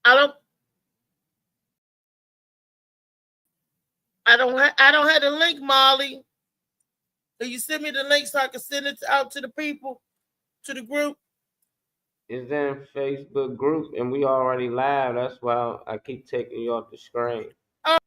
I don't. I don't have the link, Molly. Can you send me the link so I can send it out to the people, to the group? It's in Facebook group, and we already live. That's why I keep taking you off the screen. Oh.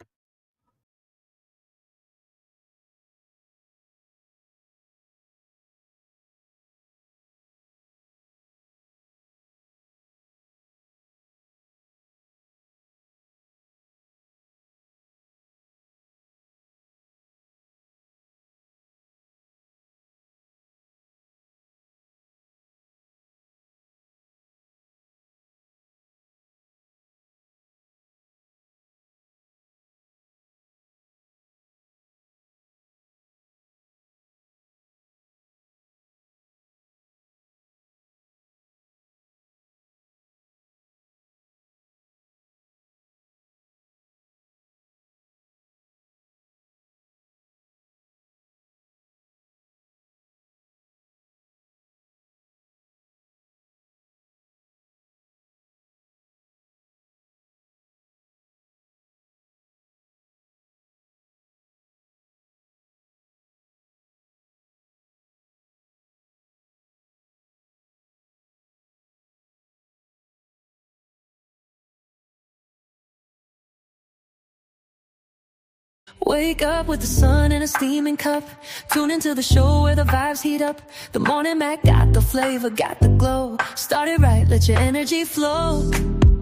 Wake up with the sun in a steaming cup. Tune into the show where the vibes heat up. The Morning Mac got the flavor, got the glow. Start it right, let your energy flow.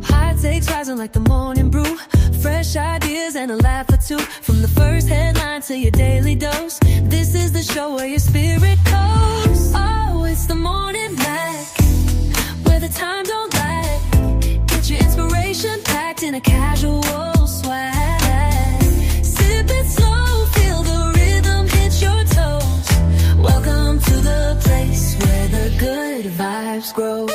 High takes rising like the morning brew. Fresh ideas and a laugh or two. From the first headline to your daily dose. This is the show where your spirit goes. Oh, it's the Morning Mac, where the time don't lag. Get your inspiration packed in a casual swag. Sip it slow, feel the rhythm hit your toes. Welcome to the place where the good vibes grow.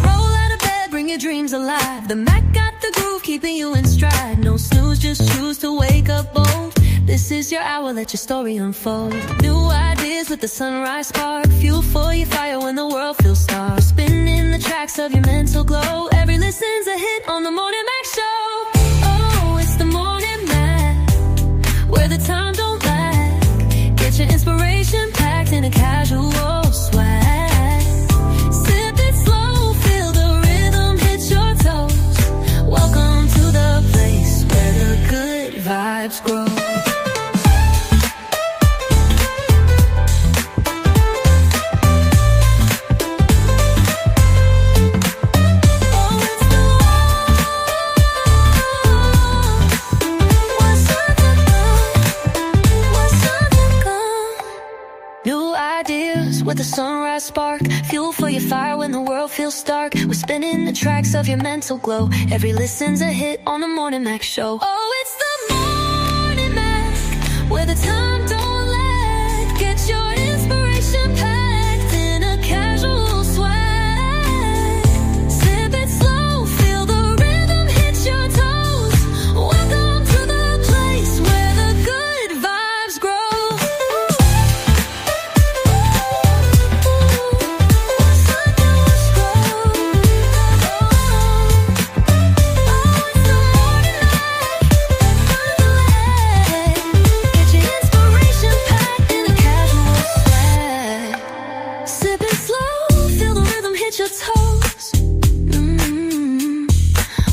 Roll out of bed, bring your dreams alive. The Mac got the groove, keeping you in stride. No snooze, just choose to wake up bold. This is your hour, let your story unfold. New ideas with the sunrise spark. Fuel for your fire when the world feels starved. Spinning the tracks of your mental glow. Every listen's a hit on the Morning Mac Show. Oh, it's the Morning Mac, where the time don't lag. Get your inspiration packed in a casual swag. Sip it slow, feel the rhythm hit your toes. Welcome to the place where the good vibes grow. With the sunrise spark, fuel for your fire when the world feels stark. We're spinning the tracks of your mental glow. Every listen's a hit on the Morning Mac Show. Oh, it's the Morning Mac, where the time don't lag. Get your inspiration packed in a casual swag. Sip it slow, feel the rhythm hit your toes. Welcome to the place where the good vibes grow.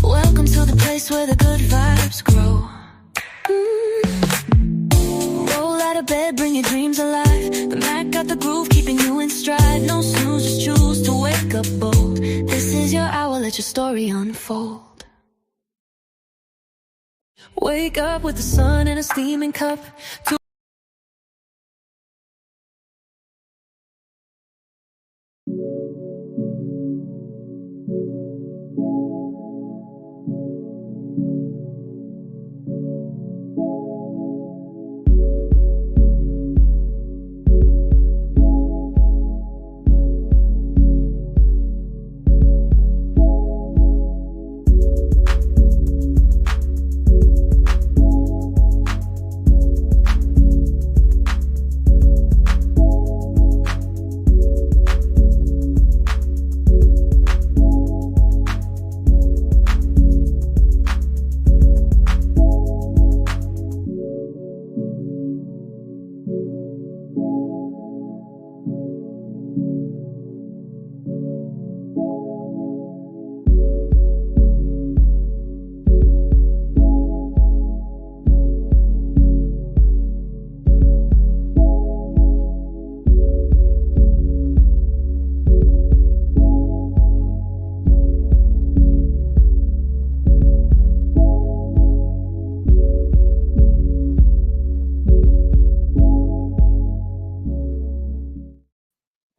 Welcome to the place where the good vibes grow. Roll out of bed, bring your dreams alive. The Mac got the groove, keeping you in stride. No snooze, just choose to wake up bold. This is your hour, let your story unfold. Wake up with the sun in a steaming cup.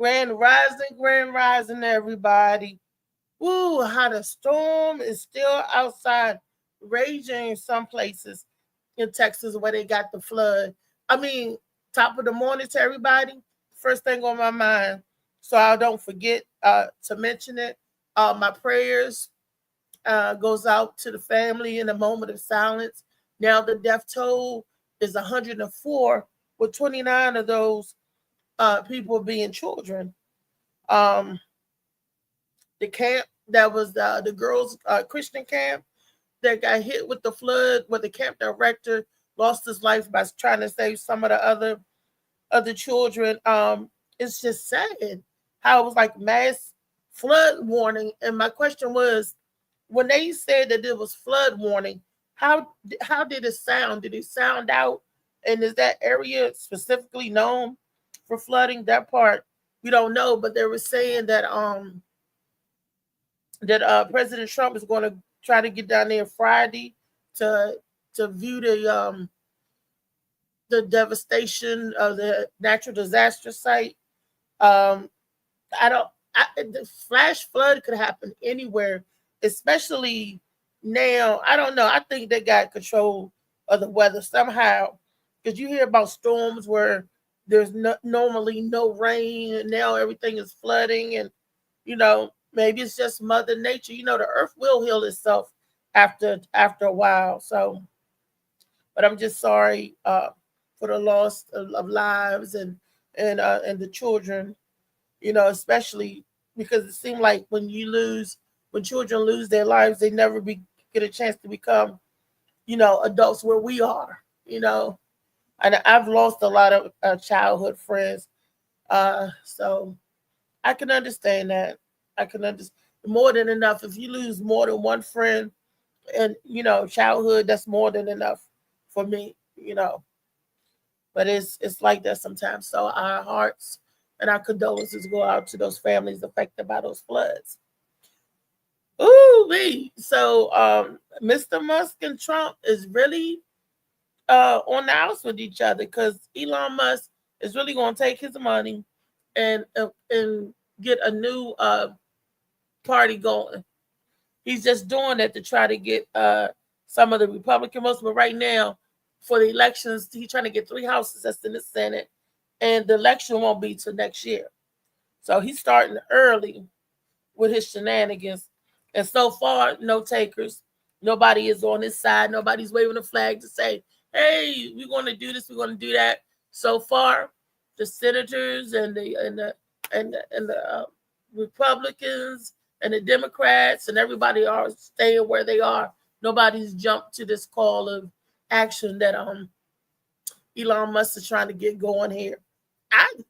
Grand rising, everybody. Woo, how the storm is still outside, raging in some places in Texas where they got the flood. I mean, top of the morning to everybody. First thing on my mind, so I don't forget to mention it. My prayers goes out to the family in a moment of silence. Now the death toll is 104, with 29 of those people being children. Um, the camp that was the girls' Christian camp that got hit with the flood, where the camp director lost his life by trying to save some of the other children. It's just sad how it was like mass flood warning. And my question was, when they said that it was flood warning, how did it sound? Did it sound out? And is that area specifically known for flooding? That part we don't know, but they were saying that President Trump is going to try to get down there Friday to view the devastation of the natural disaster site. The flash flood could happen anywhere, especially now. I don't know. I think they got control of the weather somehow, because you hear about storms where there's normally no rain, and now everything is flooding, and maybe it's just Mother Nature. The earth will heal itself after a while. So, but I'm just sorry for the loss of lives and the children. Especially because it seemed like when children lose their lives, they never get a chance to become, adults where we are. And I've lost a lot of childhood friends, so I can understand that. I can understand more than enough. If you lose more than one friend and childhood, that's more than enough for me. But it's like that sometimes. So our hearts and our condolences go out to those families affected by those floods. Ooh, me. So Mr. Musk and Trump is really on the house with each other, because Elon Musk is really going to take his money and get a new party going. He's just doing that to try to get some of the Republican votes. But right now, for the elections, he's trying to get 3 houses that's in the Senate, and the election won't be till next year. So he's starting early with his shenanigans. And so far, no takers. Nobody is on his side. Nobody's waving a flag to say, hey, we're going to do this, we're going to do that. So far, the senators and the Republicans and the Democrats and everybody are staying where they are. Nobody's jumped to this call of action that Elon Musk is trying to get going here.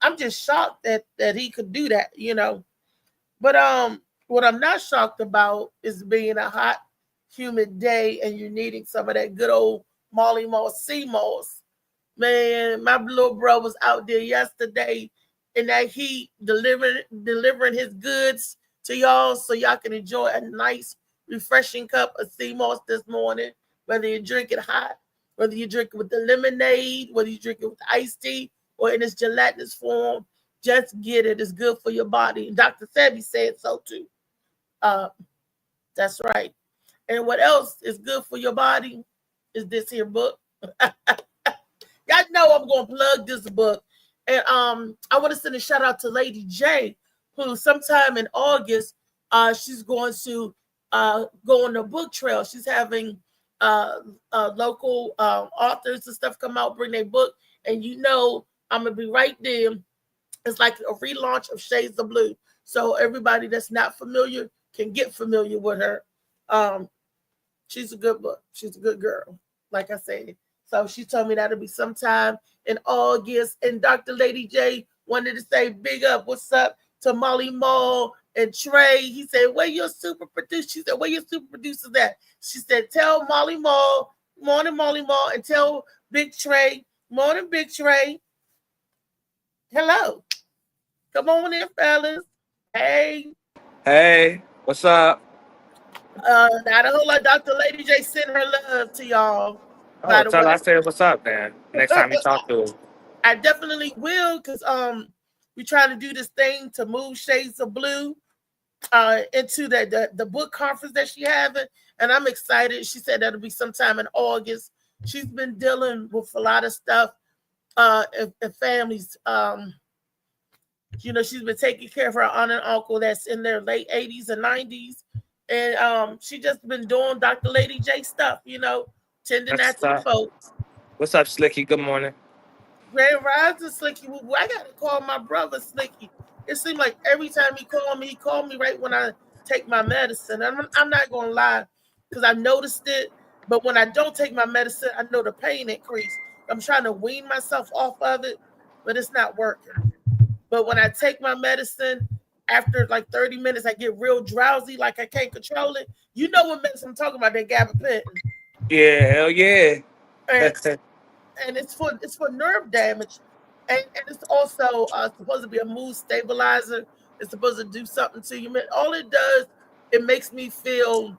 I'm just shocked that he could do that, But what I'm not shocked about is being a hot, humid day and you're needing some of that good old Molly Moss sea moss. Man, my little bro was out there yesterday in that heat, delivering his goods to y'all so y'all can enjoy a nice, refreshing cup of sea moss this morning, whether you drink it hot, whether you drink it with the lemonade, whether you drink it with iced tea or in its gelatinous form. Just get it. It's good for your body. And Dr. Sebi said so too. That's right. And what else is good for your body is this here book. Y'all know I'm going to plug this book. And I want to send a shout out to Lady J, who sometime in August, she's going to go on the book trail. She's having local authors and stuff come out, bring their book. And I'm going to be right there. It's like a relaunch of Shades of Blue. So everybody that's not familiar can get familiar with her. She's a good book. She's a good girl, like I said. So she told me that'll be sometime in August. And Dr. Lady J wanted to say big up, what's up to Molly Mall and Trey. He said, where your super producer? She said, where your super producers at? She said, tell Molly Mall, morning Molly Mall, and tell Big Trey, morning Big Trey. Hello. Come on in, fellas. Hey. Hey, what's up? Not a whole lot. Dr. Lady J sent her love to y'all. Oh, tell her I said what's up, man. Next time you talk to her. I definitely will, because We trying to do this thing to move Shades of Blue into the book conference that she having, and I'm excited. She said that'll be sometime in August. She's been dealing with a lot of stuff and families. She's been taking care of her aunt and uncle that's in their late 80s and 90s, and she just been doing Dr. Lady J stuff. Tending that What's to the up? folks. What's up, Slicky? Good morning. Grand Rising Slicky. I gotta call my brother Slicky. It seemed like every time he called me right when I take my medicine. I'm not gonna lie, because I noticed it. But when I don't take my medicine, I know the pain increase. I'm trying to wean myself off of it, but it's not working. But when I take my medicine, after like 30 minutes, I get real drowsy, like I can't control it. You know what medicine I'm talking about? That gabapentin. Yeah, hell yeah. And it's for nerve damage, and it's also supposed to be a mood stabilizer. It's supposed to do something to you. All it does, it makes me feel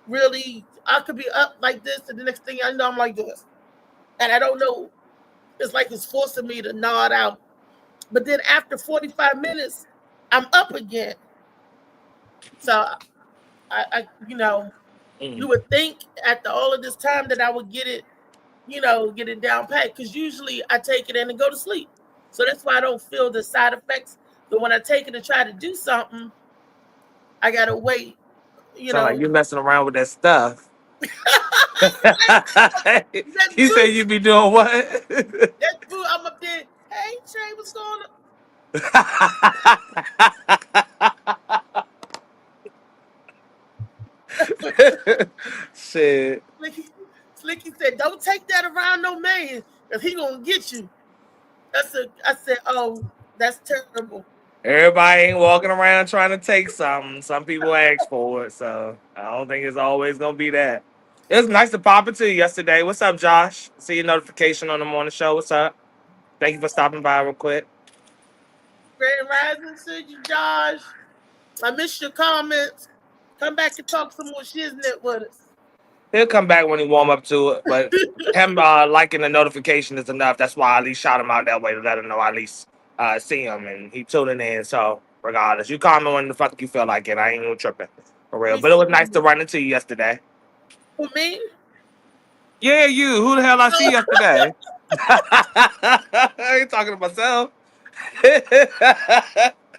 really. I could be up like this, and the next thing I know, I'm like this, and I don't know. It's like it's forcing me to nod out. But then after 45 minutes, I'm up again. So you would think after all of this time that I would get it down pat, because usually I take it in and go to sleep. So that's why I don't feel the side effects. But when I take it to try to do something, I gotta wait. Sound like you messing around with that stuff. That's You boo. say you be doing what? That's boo. I'm up there. Hey Trey, what's going on? Shit. Slicky said, "Don't take that around no man, cause he gonna get you." I said, "Oh, that's terrible." Everybody ain't walking around trying to take something. Some people ask for it, so I don't think it's always gonna be that. It was nice to pop into you yesterday. What's up, Josh? See your notification on the morning show. What's up? Thank you for stopping by real quick. Grand Rising to you, Josh. I missed your comments. Come back and talk some more shiznit with us. He'll come back when he warm up to it, but him liking the notification is enough. That's why I at least shout him out that way to let him know I at least see him and he tuning in. So regardless, you comment when the fuck you feel like it. I ain't even tripping for real. But it was nice to run into you yesterday. For me? Yeah, you. Who the hell I see yesterday? I ain't talking to myself.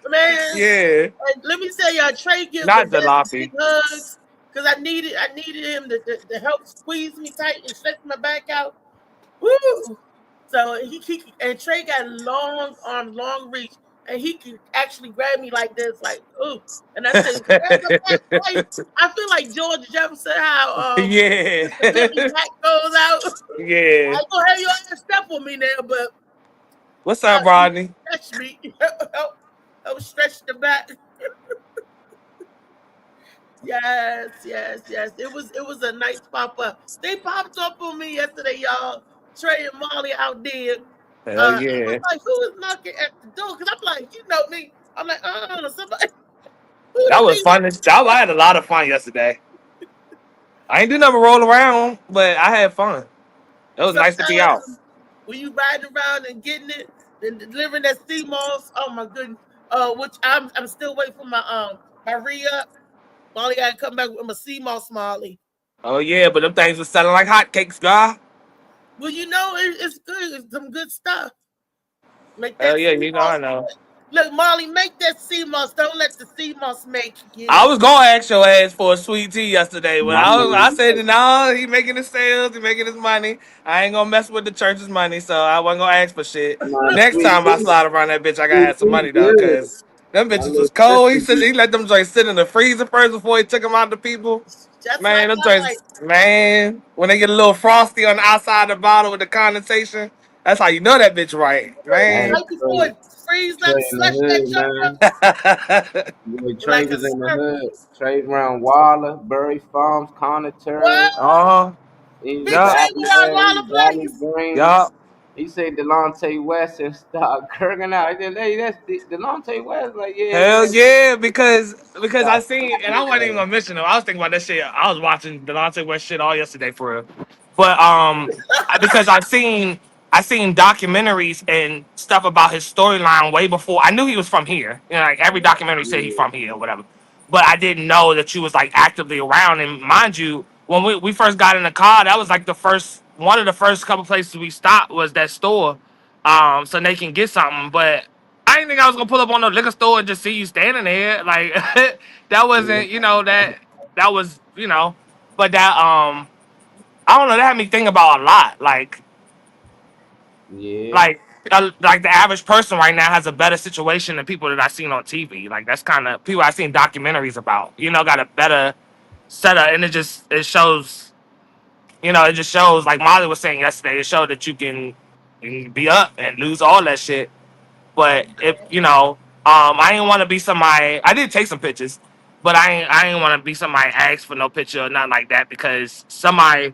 Man, Yeah. and let me say, y'all, Trey gives Not the best jalopy. big hugs, because I needed him to help squeeze me tight and stretch my back out. Woo! So he and Trey got long arms, long reach, and he can actually grab me like this, like ooh. And I said, grab the back, like, I feel like George Jefferson, how Yeah. the Bentley back goes out. Yeah. I gonna have your ass step on me now, but What's up, Rodney? stretch me. Help stretch the back. Yes. It was a nice pop up. They popped up on me yesterday, y'all. Trey and Molly out there. Hell It yeah. was like, who is knocking at the door? Because I'm like, you know me. I'm like, somebody. That was fun. I had a lot of fun yesterday. I ain't do nothing roll around, but I had fun. It was nice to be out. When you riding around and getting it and delivering that sea moss, oh my goodness. Which I'm still waiting for my re-up. Molly gotta come back with my sea moss, Molly. Oh yeah, but them things was selling like hotcakes, guy. Well, it's good. It's some good stuff. Make that Hell yeah, sea you know moss. I know. Look, Molly, make that sea moss. Don't let the sea moss make you. I was gonna ask your ass for a sweet tea yesterday, but I said no, he making his sales, he making his money. I ain't gonna mess with the church's money, so I wasn't gonna ask for shit. Next time I slide around that bitch, I gotta have some money though, cause them bitches was cold. He let them joints sit in the freezer first before he took them out to people. Just Man, like them joints, man, when they get a little frosty on the outside of the bottle with the condensation, that's how you know that bitch right, man. right before it freeze up, slush that junk up. Trey was in the hood. Trey around Waller, Burry Farms, Conatary. Oh, Big Trey around Waller Place. Yup. He said Delonte West and start kirking out. He said, hey, that's Delonte West. Like, yeah. Hell yeah, because I seen, and I wasn't even gonna mention him. I was thinking about that shit. I was watching Delonte West shit all yesterday for real. But because I seen I seen documentaries and stuff about his storyline way before. I knew he was from here. You know, like every documentary said he's Yeah, from here or whatever. But I didn't know that you was like actively around. And mind you, when we first got in the car, that was like the first one of the first couple places we stopped was that store. So they can get something. But I didn't think I was gonna pull up on the liquor store and just see you standing there. Like that yeah, wasn't, that was, but that I don't know, that had me thinking about a lot. yeah, Like the average person right now has a better situation than people that I've seen on TV. Like that's kind of people I've seen documentaries about. Got a better setup, and it shows. It just shows like Molly was saying yesterday. It showed that you can be up and lose all that shit. But if I didn't want to be somebody. I did take some pictures, but I didn't want to be somebody asked for no picture or nothing like that because somebody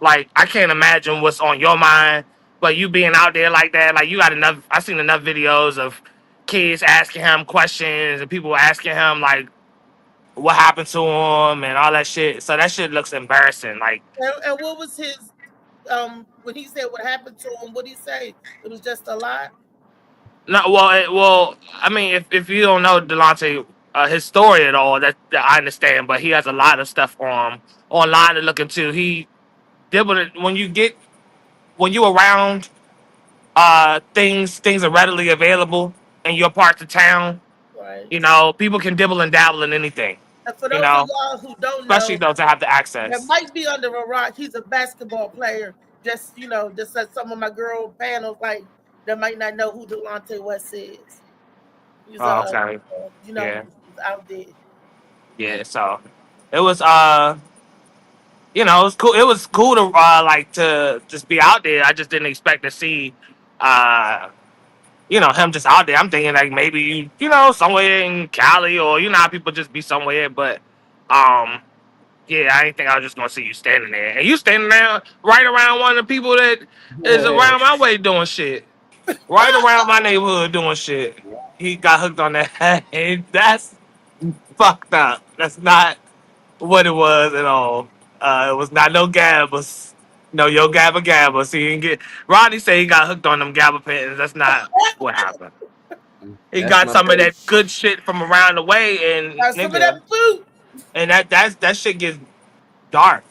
like I can't imagine what's on your mind. But you being out there like that, like you got enough. I seen enough videos of kids asking him questions and people asking him like what happened to him and all that shit. So that shit looks embarrassing. Like And what was his when he said what happened to him? What did he say? It was just a lot. no, well, I mean, if you don't know Delonte, his story at all, that I understand. But he has a lot of stuff online to look into. He did when you around things are readily available in your part of town. Right. People can dibble and dabble in anything. And for You those of know, y'all who don't especially know, those that have the that access. might be under a rock. He's a basketball player. Just as some of my girl panels like that might not know who Delonte West is. He's Oh, okay. he's Yeah, out there. yeah. So it was it was cool. It was cool to like to just be out there. I just didn't expect to see uh him just out there. I'm thinking like maybe somewhere in Cali or how people just be somewhere, but um yeah, I didn't think I was just gonna see you standing there. And you standing there right around one of the people that is yeah. around my way doing shit. Right around my neighborhood doing shit. He got hooked on that. And that's fucked up. That's not what it was at all. It was not no gabbas. No, yo gabba gabbas. He didn't get. Ronnie said he got hooked on them gabba pens. That's not what happened. He That's got my some of baby. that good shit from around the way, and Got some of that nigga, food. and that shit gets dark.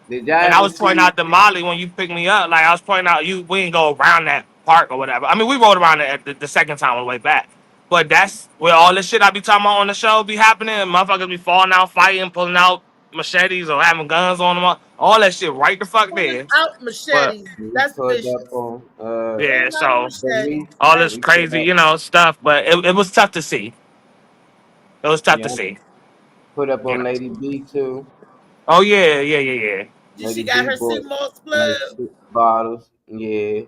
Did y'all And I ever was pointing see? out to Molly when you picked me up, like I was pointing out we didn't go around that park or whatever. I mean, we rode around it at the second time on the way back. But that's where all this shit I be talking about on the show be happening. And motherfuckers be falling out, fighting, pulling out machetes or having guns on them. All that shit right the fuck Pulling there. out But machetes. We That's pulled up vicious. on yeah, Pulling out a so machete. police. all That's this We pulled crazy, up. stuff. But it was tough to see. It was tough to Yeah, see. put up You on know. Lady B too. Oh yeah, yeah, yeah, yeah. she Lady got B her bought CMOS like plug. 6 bottles. Yeah,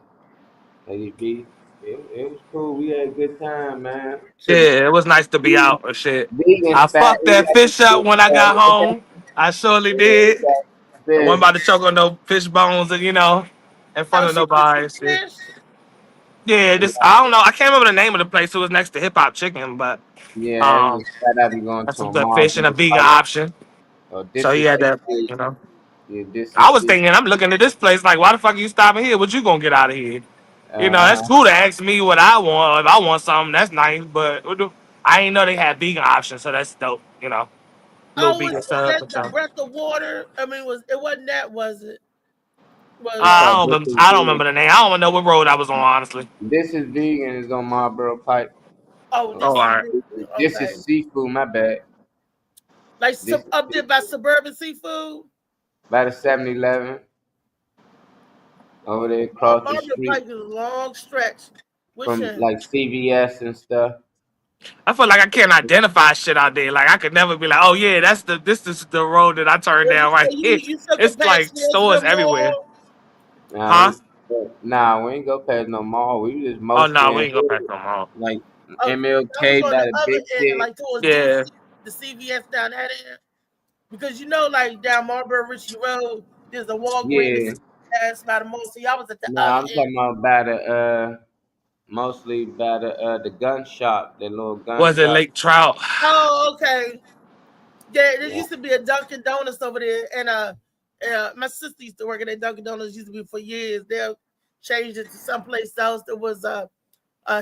Lady B. It was cool. We had a good time, man. Yeah, it was nice to be Vegan, out and shit. vegan I fat. fucked We that got the fish up fish when I got fat. home. I surely Yeah, we did. got I wasn't fish. about to choke on no fish bones and in front Oh, of she cooked nobody some and shit. fish. Yeah, Yeah, this I don't know. I can't remember the name of the place. It was next to Hip Hop Chicken, but yeah, it was um, fat. I be going that's to some a good mall. fish and a vegan option. Oh, So this he is had that. seafood. You know, Yeah, this I is was seafood. thinking, I'm looking at this place like, why the fuck are you stopping here? What you gonna get out of here? That's Uh, cool to ask me what I want. If I want something, that's nice. But I didn't know they had vegan options, so that's dope. Little Oh, vegan was sub that or the something. breath of water? I mean, it wasn't that, was it? Was it's called I don't This remember. is I don't Vegan. remember the name. I don't even know what road I was on, honestly. This is vegan. Is on Marlboro Pike. oh, Oh, this all is right. big. This Okay, is seafood. My bad. like This is up there by seafood. suburban seafood. By the 7-Eleven over there Oh, across the Margaret street Pike is a long stretch. Which from end? like CVS and stuff. I feel like I can't identify shit out there. Like I could never be like, oh yeah, this is the road that I turned So down right here. you took it It's past like stores Swansville everywhere. Mall. Nah, Huh? we ain't go past no mall. We was just Oh mostly no, we in ain't go past no mall. like Oh, I was MLK on by the the other big end, shit. like towards Yeah. DC, the CVS down that end. Because like down Marlboro Ritchie Road, there's a Walgreens Yeah. and CVS by the mall. So y'all was at the other Nah, I'm end. talking about by the mostly by the gun shop, the little gun Was it shop. Lake Trout? Oh, okay. There Yeah. used to be a Dunkin' Donuts over there, and my sister used to work at that Dunkin' Donuts. Used to be for years. changed it to someplace else. There was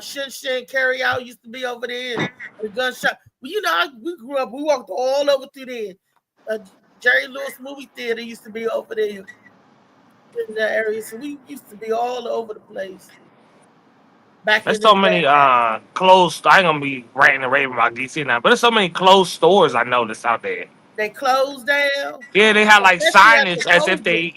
Shin Shin Carry Out used to be over there, and the gun shop. Well, we grew up. We walked all over through there. Jerry Lewis movie theater used to be over there in the area, so we used to be all over the place. Back There's in the so many day, closed. I ain't gonna be ranting and raving about DC now, but there's so many closed stores I noticed out there. they closed down, Yeah, they had like especially after signage as if COVID. they,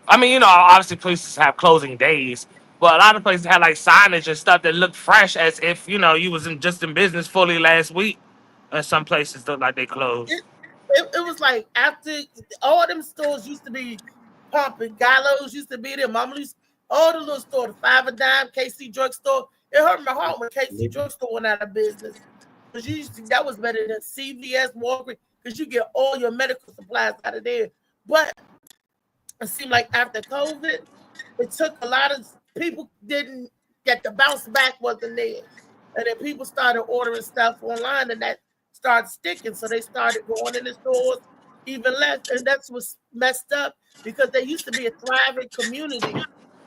I mean, obviously places have closing days, but a lot of places had like signage and stuff that looked fresh as if, you was just in business fully last week. And some places look like they closed. It, it was like after all them stores used to be pumping. Gallows used to be there. Mama Lou's, all the little store, the Five and Dime, KC Drugstore. It hurt my heart when KC Drugstore went out of business. Because that was better than CVS, Walgreens, because you get all your medical supplies out of there. But it seemed like after COVID, it took a lot of people didn't get the bounce back wasn't there. And then people started ordering stuff online and that started sticking. So they started going in the stores even less. And that's what's messed up because there used to be a thriving community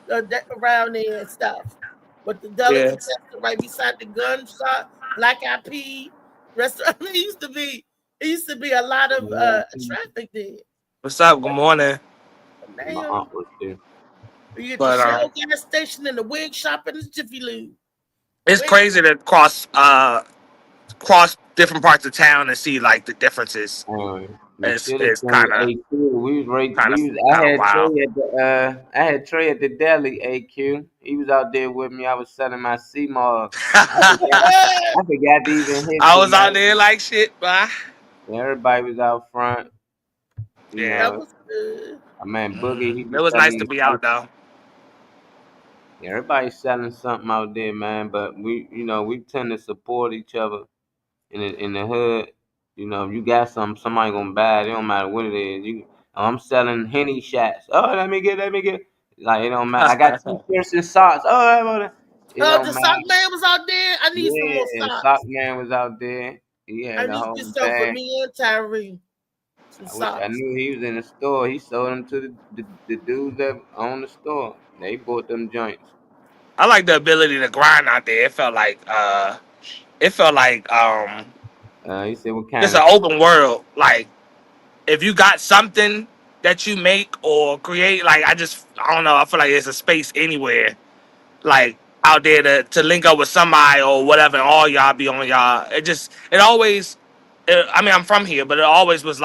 around there and stuff. But the delicatessen right beside the gun shop, Black Eyed Peas restaurant, it used to be a lot of traffic there. What's up? Good morning. My aunt was there. You get the Shell gas station and the wig shop and the Jiffy Lube. It's crazy to cross different parts of town and see like the differences. It's kind of I had Trey at the deli. AQ, he was out there with me. I was selling my CMOS. I forgot to even hit. I was out there like shit, bye. Everybody was out front. That was good. Man, Boogie. It was nice to be out though. Yeah, everybody's selling something out there, man. But we tend to support each other in the hood. You got something, somebody gonna buy it. It don't matter what it is. I'm selling Henny shots. Oh, let me get. Like it don't matter. I got t-shirts and socks. Oh, the sock man was out there. I need some more socks. Sock man was out there. He had the whole bag. For me and Tyree. I knew he was in the store. He sold them to the dudes that own the store. They bought them joints. I like the ability to grind out there. It felt like he said what kind it's an open world. Like if you got something that you make or create, like I don't know, I feel like there's a space anywhere like out there to link up with somebody or whatever, and all y'all be on y'all. I mean, I'm from here, but it always was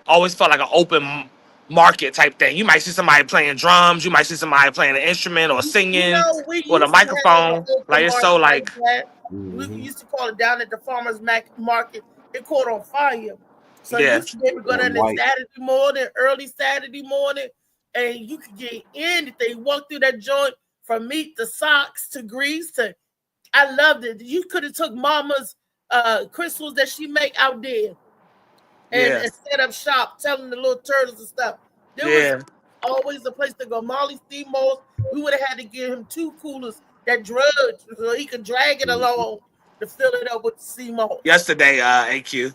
always felt like an open market type thing. You might see somebody playing drums, you might see somebody playing an instrument or singing with a microphone. Like it's so like. We used to call it down at the farmers market. It caught on fire. So you used to be able to go down there Saturday morning, early Saturday morning, and you could get anything. Walk through that joint from meat to socks to grease to. I loved it. You could have took Mama's crystals that she make out there and set up shop, telling the little turtles and stuff. There was always a place to go. Molly Steamos, we would have had to give him 2 coolers that drudge so he could drag it along to fill it up with the CMOS. Yesterday, AQ.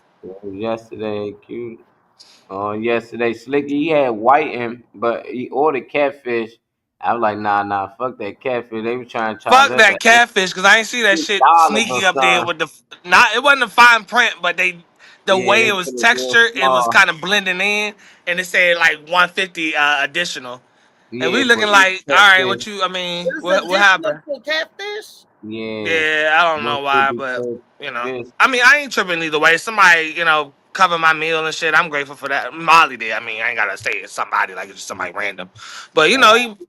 Yesterday, AQ. Yesterday, Slicky, he had whiting, but he ordered catfish. I was like, nah, fuck that catfish. They were trying to charge fuck that catfish, because I ain't see that shit sneaky up there with it wasn't a fine print, but the way it was textured, it was kind of blending in, and it said like 150 additional. And we looking like, all right, what happened? Catfish? Yeah, I don't know why, but I mean, I ain't tripping either way. Somebody, cover my meal and shit. I'm grateful for that. Molly did. I mean, I ain't gotta say it's somebody, like it's just somebody random. But you out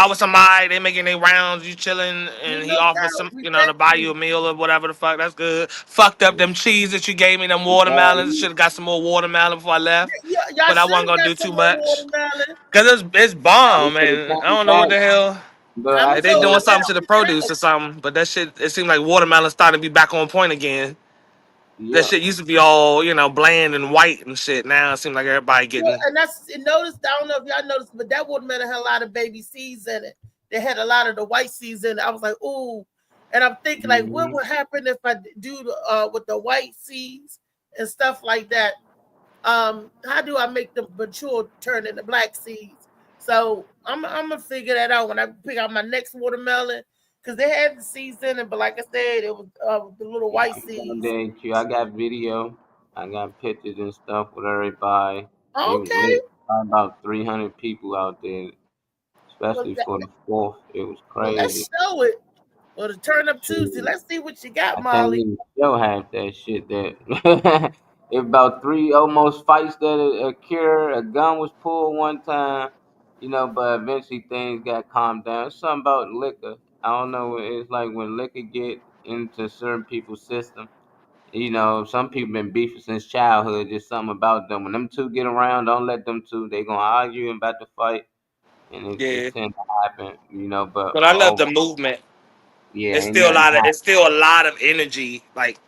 with somebody, they making their rounds, you chilling, and he offers some, to buy you a meal or whatever the fuck. That's good. Fucked up them cheese that you gave me, them watermelons. Should have got some more watermelon before I left. But I wasn't gonna do too much. Cause it's bomb, and I don't know what the hell. But they doing something to the produce or something. But that shit, it seemed like watermelon starting to be back on point again. That shit used to be all, bland and white and shit. Now it seems like everybody getting. And I don't know if y'all noticed, but that watermelon had a lot of baby seeds in it. They had a lot of the white seeds in it. I was like, ooh. And I'm thinking, like, what would happen if I do with the white seeds and stuff like that? How do I make them mature, turn into black seeds? So I'm gonna figure that out when I pick out my next watermelon because they had the seeds in it, but like I said, it was the little white seeds. I got video. I got pictures and stuff with everybody. It was Okay, lit. About 300 people out there, well, especially for the 4th. It was well let's crazy. show it. Well, the Turn Up Tuesday. Shit. Let's see what you got, I can't Molly. even show half that shit. That it about 3 almost fights that occurred. A gun was pulled one time, but eventually things got calmed down. It's something about liquor. I don't know. It's like when liquor get into certain people's system. Some people been beefing since childhood. Just something about them. When them two get around, don't let them two. They gonna argue and about to fight, and it Yeah, tend to happen. But but I love the overall, movement. yeah, It's ain't still a nothing lot of happening. it's still a lot of energy, like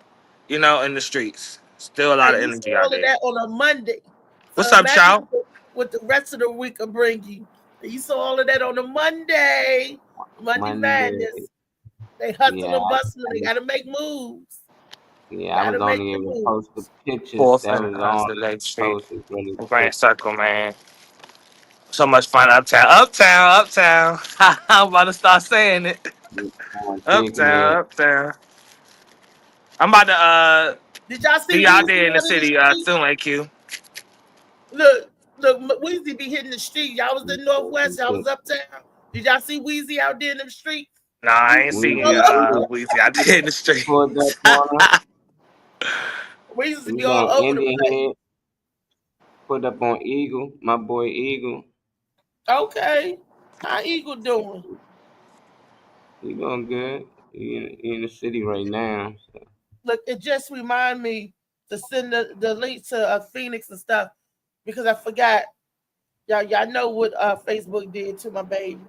in the streets. Still a lot Hey, of you saw energy out all of there. that on a Monday. So What's up, imagine child? what the rest of the week will bring you. You saw all of that on a Monday. Monday Monday. Madness. They hustle Yeah, and bustle. I They was, got to make moves. I was Got to make only the able to post the moves. pictures. Fourth That and was all the Lake I Street, posted really Grand quick. Circle, man. So much fun uptown, uptown, uptown. I'm about to start saying it. Big man. Uptown, uptown. I'm about to Did y'all see be out Weezy there in the out in the city street? soon, AQ. Look, Weezy be hitting the street. Y'all was in Northwest. Y'all was uptown. Did y'all see Weezy out there in them streets? Nah, I Weezy ain't be We seen all over the Weezy out there in the street. pulled up on him. Weezy We be all got over the Indian place. Head put up on Eagle. My boy Eagle. Okay. How Eagle doing? He doing good. He in the city right now. So. Look, it just remind me to send the link to Phoenix and stuff because I forgot. Y'all know what Facebook did to my baby.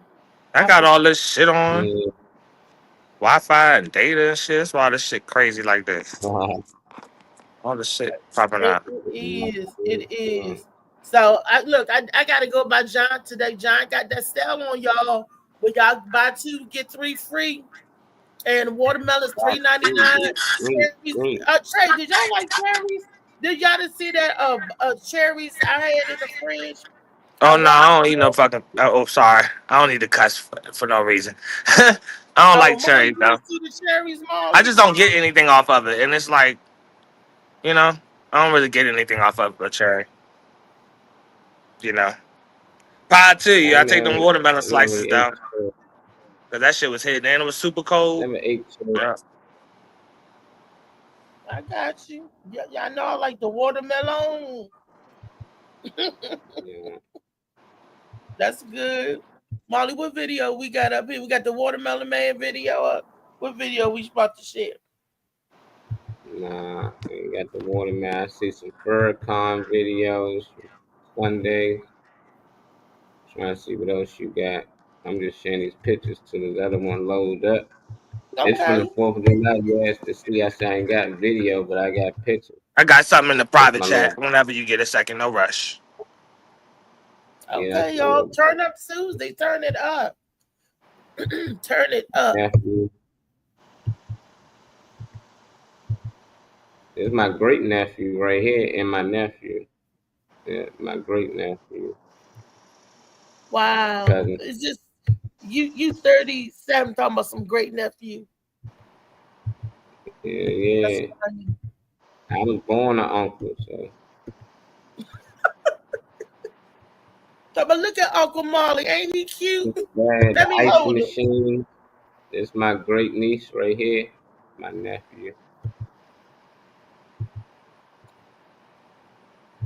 I I got forgot. all this shit on Yeah. Wi-Fi and data and shit. That's why this shit crazy like this. All this shit popping It, out. it is. It is. So I gotta go by John today. John got that sale on y'all. Where y'all buy two get three free, and watermelons $3.99. Cherries. Great. Trey, did y'all like cherries? Did y'all just see that cherries I had in the fridge? I Oh no, washed I don't eat no them. fucking. Oh, sorry, I don't need to cuss for no reason. I don't Oh, like Molly, cherries you though. didn't see the cherries, I Molly? just don't get anything off of it, and it's like I don't really get anything off of a cherry. You know, pie to I you. I ain't take never, them watermelon I never slices really ate down cherry. because that shit was hitting, and it was super cold. Never ate cherry. Yeah. I got you. Y'all know I like the watermelon. Yeah. That's good. Molly, what video we got up here? We got the Watermelon Man video up. What video we about to share? Nah, I ain't got the watermelon. I see some Furcon videos from Sunday. Trying to see what else you got. I'm just sharing these pictures till the other one load up. It's from the Okay. 4th of July. You asked to see. I said I ain't got video, but I got pictures. I got something in the That's private my little. chat. Whenever you get a second, no rush. Yeah, that's Okay, my y'all. little Turn up Tuesday. Turn it up. Turn it up. nephew. This is my great nephew right here, and my nephew. Yeah, my great nephew, Wow. cousin. It's just you 37 talking about some great nephew. Yeah, That's yeah. funny. I was born an uncle, so. But look at Uncle Molly. Ain't he cute? Dad, Let the me ice hold him. machine. This is my great niece right here, my nephew.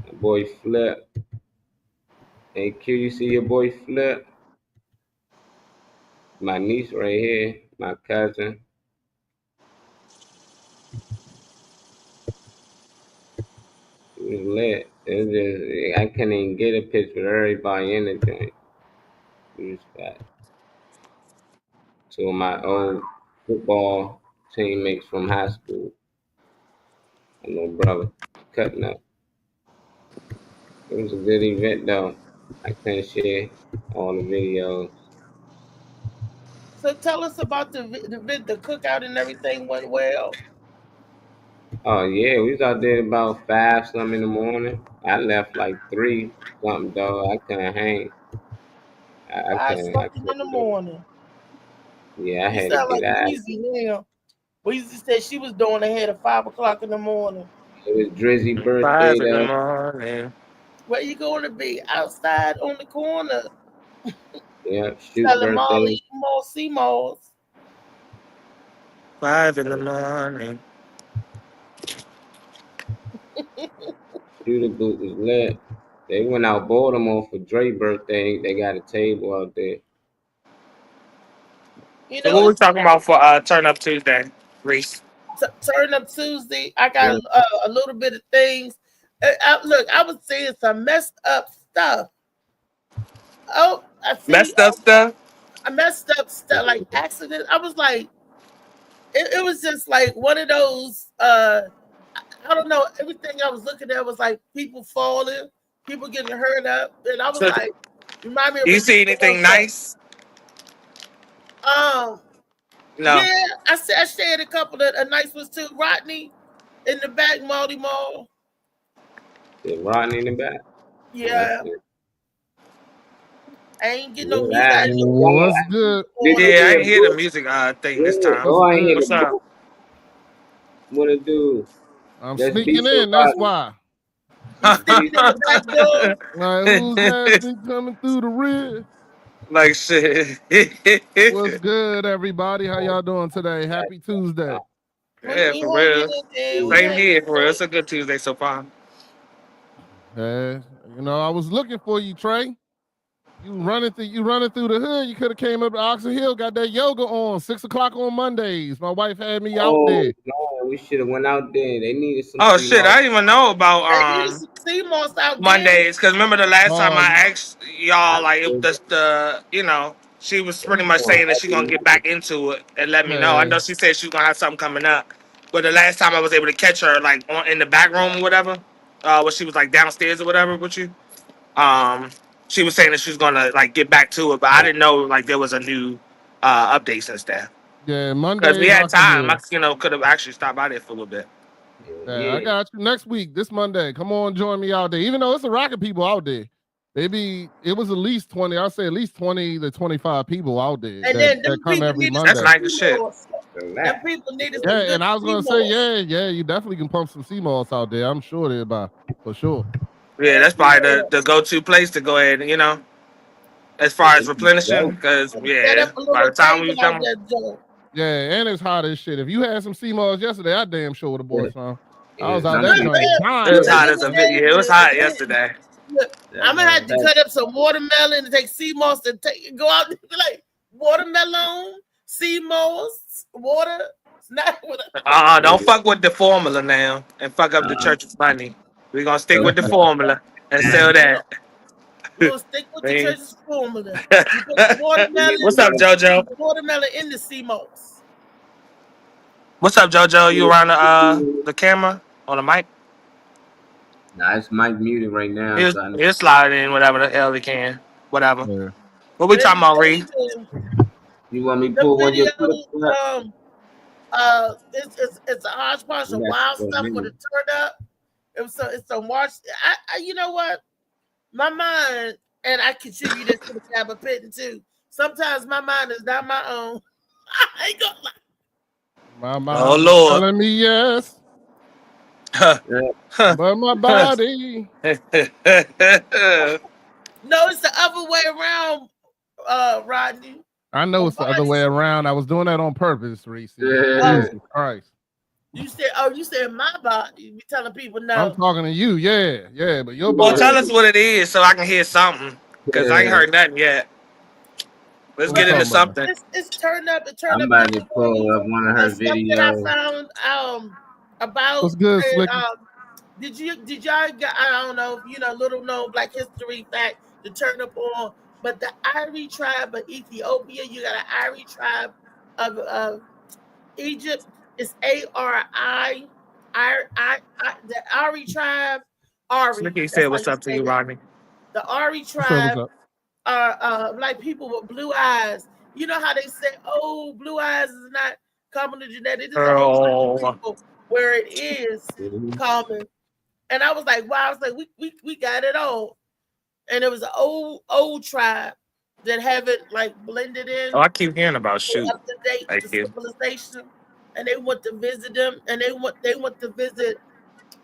My boy Flip. Hey Q, you see your boy Flip? My niece right here, my cousin. It was lit. It was just, I couldn't even get a picture with everybody in the joint. It was fat. Two of my old football teammates from high school. My little brother, cutting up. It was a good event though. I couldn't share all the videos. So tell us about the cookout and everything went well. Oh yeah, we was out there about 5 something in the morning. I left like 3 something though. I couldn't hang. I Five can't. I something in the couldn't do it. morning. Yeah, I You had to sound get like out. Weezy now. Weezy said she was doing ahead at 5 o'clock in the morning. It was Drizzy's birthday 5 in the though. morning. Where you going to be? Outside on the corner, Yeah, shoot selling birthday. Molly more C-Malls. 5 in the morning. Shooter boot was lit. They went out Baltimore for Dre's birthday. They got a table out there. You So know, what we it's talking about for Turn Up Tuesday, Reese? Turn Up Tuesday. I got Yeah. a little bit of things. Look, I was seeing some messed up stuff. Oh, I see. Messed up stuff? I messed up stuff like accident. I was like, it was just like one of those. I don't know. Everything I was looking at was like people falling, people getting hurt up, and I was So, like, remind me of do you see Ridiculous anything stuff. nice? No. Yeah, I shared a couple of nice ones too. Rodney in the back, Maldy Mall. They're Rodney in the back. Yeah, I ain't getting no music. Yeah, I didn't What's good? did you Yeah, I hear ain't the hear the book? music thing this Yeah. time. What's Oh, I ain't hear good? What's the up? book. What it do? I'm Let's be sneaking so in. That's Rodney. why. You sneaking in the back door. Like, who's that thing coming through the rear? Like shit. What's good, everybody? How y'all doing today? Happy Tuesday. We Yeah, for hanging real. in there. We Same hanging here, for real. in. It's a good Tuesday so far. You know, I was looking for you, Trey. You running through the hood. You could have came up to Oxon Hill, got that yoga on 6 o'clock on Mondays. My wife had me out Oh there. no, we should have went out there. They needed some Oh sea shit, moss. I didn't even know about Hey, you some C-Moss out there. Mondays, because remember the last time Oh, I asked y'all, like, if Yeah, the she was pretty much saying that she gonna get back into it and let me know. I yeah, know she said she was gonna have something coming up, but the last time I was able to catch her, like, in the back room or whatever, where she was like downstairs or whatever with you, she was saying that she was gonna like get back to it, but I didn't know like there was a new update since then. yeah. Because we Mondays, had Oxon time, I Hill. could have actually stopped by there for a little bit. Yeah, I yeah. got you next week, this Monday. Come on, join me out there. Even though it's a rocket people out there, it was at least 20. I'll say at least 20 to 25 people out there And that then them come people every needed That's some Monday. nice as shit. C-Moss. Them people needed some Yeah, good and I was gonna say, C-Moss. yeah, you definitely can pump some CMOS out there. I'm sure they'll buy for sure. Yeah, that's probably the go-to place to go ahead and as far as replenishing. Because Set yeah, up a by little the time we table was out done, there, Joe. Yeah, and it's hot as shit. If you had some CMOS yesterday, I damn sure would have bought some. I was out I'm that gonna joint it was dying. hot as a bit. Yeah, it was hot yesterday. Look, I'm gonna have to cut up some watermelon and take sea moss and go out and be like watermelon, sea moss, water. It's not what Don't fuck with the formula now and fuck up the church's money. We're gonna stick with the formula and sell that. we're gonna stick with the Man. church's formula. You put the What's up, watermelon, JoJo? the watermelon in the sea moss. What's up, JoJo? You around the camera on the mic? Nah, it's Mike muted right now, so I know. He'll slide in whatever the hell he can. Whatever. Yeah. What we talking about, Reed? You want me to The pull one of your video, clips up? it's a hodgepodge of Yes, wild for a stuff for the minute. turn up. It's a watch. You know what? My mind, and I contribute this to the Kappa Pitting too. Sometimes my mind is not my own. I ain't gonna lie. My Oh mind is Lord. telling me yes, but my body. No, it's the other way around, Rodney. I know My it's the other body- way around. I was doing that on purpose, Reese. Yeah. Jesus Christ. You said my body. You telling people I'm no. talking to you, yeah, but your Well, body. tell us what it is so I can hear something. Because I ain't heard nothing yet. Let's What get we into talking about? something. It's turned up. It turned I'm up about in to the pull morning. up one of her Stuff that I videos. found about What's good, Slick? did y'all get, I don't know, little known Black history fact to turn up on, but the Ari tribe of Ethiopia, you got an Ari tribe of Egypt. It's ARI. The Ari tribe, Ari. Slicky That's said, how what's you up to say you, that. Rodney? The Ari What's up? tribe are like people with blue eyes. You know how they say, "Oh, blue eyes is not common to genetics." There's a whole bunch of people where it is common. And I was like, "Wow!" I was like, "We got it all." And it was an old tribe that have it like blended Oh, in I keep hearing about or shoot. up to date to Thank you. civilization, and they went to visit them, and they went to visit.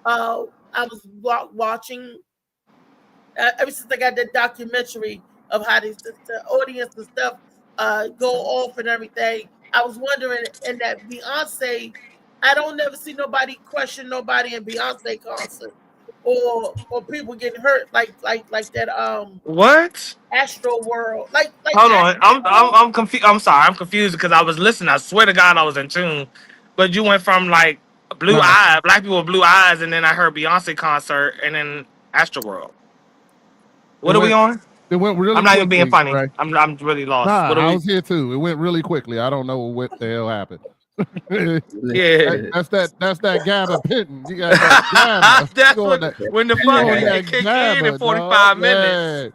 I was watching ever since I got that documentary of how the audience and stuff go off and everything. I was wondering in that Beyonce, I don't never see nobody question nobody in Beyonce concert or people getting hurt like that What? Astro World like Hold on. Astro World. I'm confused. I'm sorry. I'm confused because I was listening. I swear to God, I was in tune. But you went from like blue Nah, eye, black people with blue eyes, and then I heard Beyonce concert, and then Astroworld. it What are we went on? it went I'm really not even being quickly, funny. right? I'm really lost. Nah, What are I we? was here too. It went really quickly. I don't know what the hell happened. Yeah. That's that GABA pitting. You got that GABA. That's You on that when the you on fucking it that kick in GABA, dog. 45 minutes. Yeah.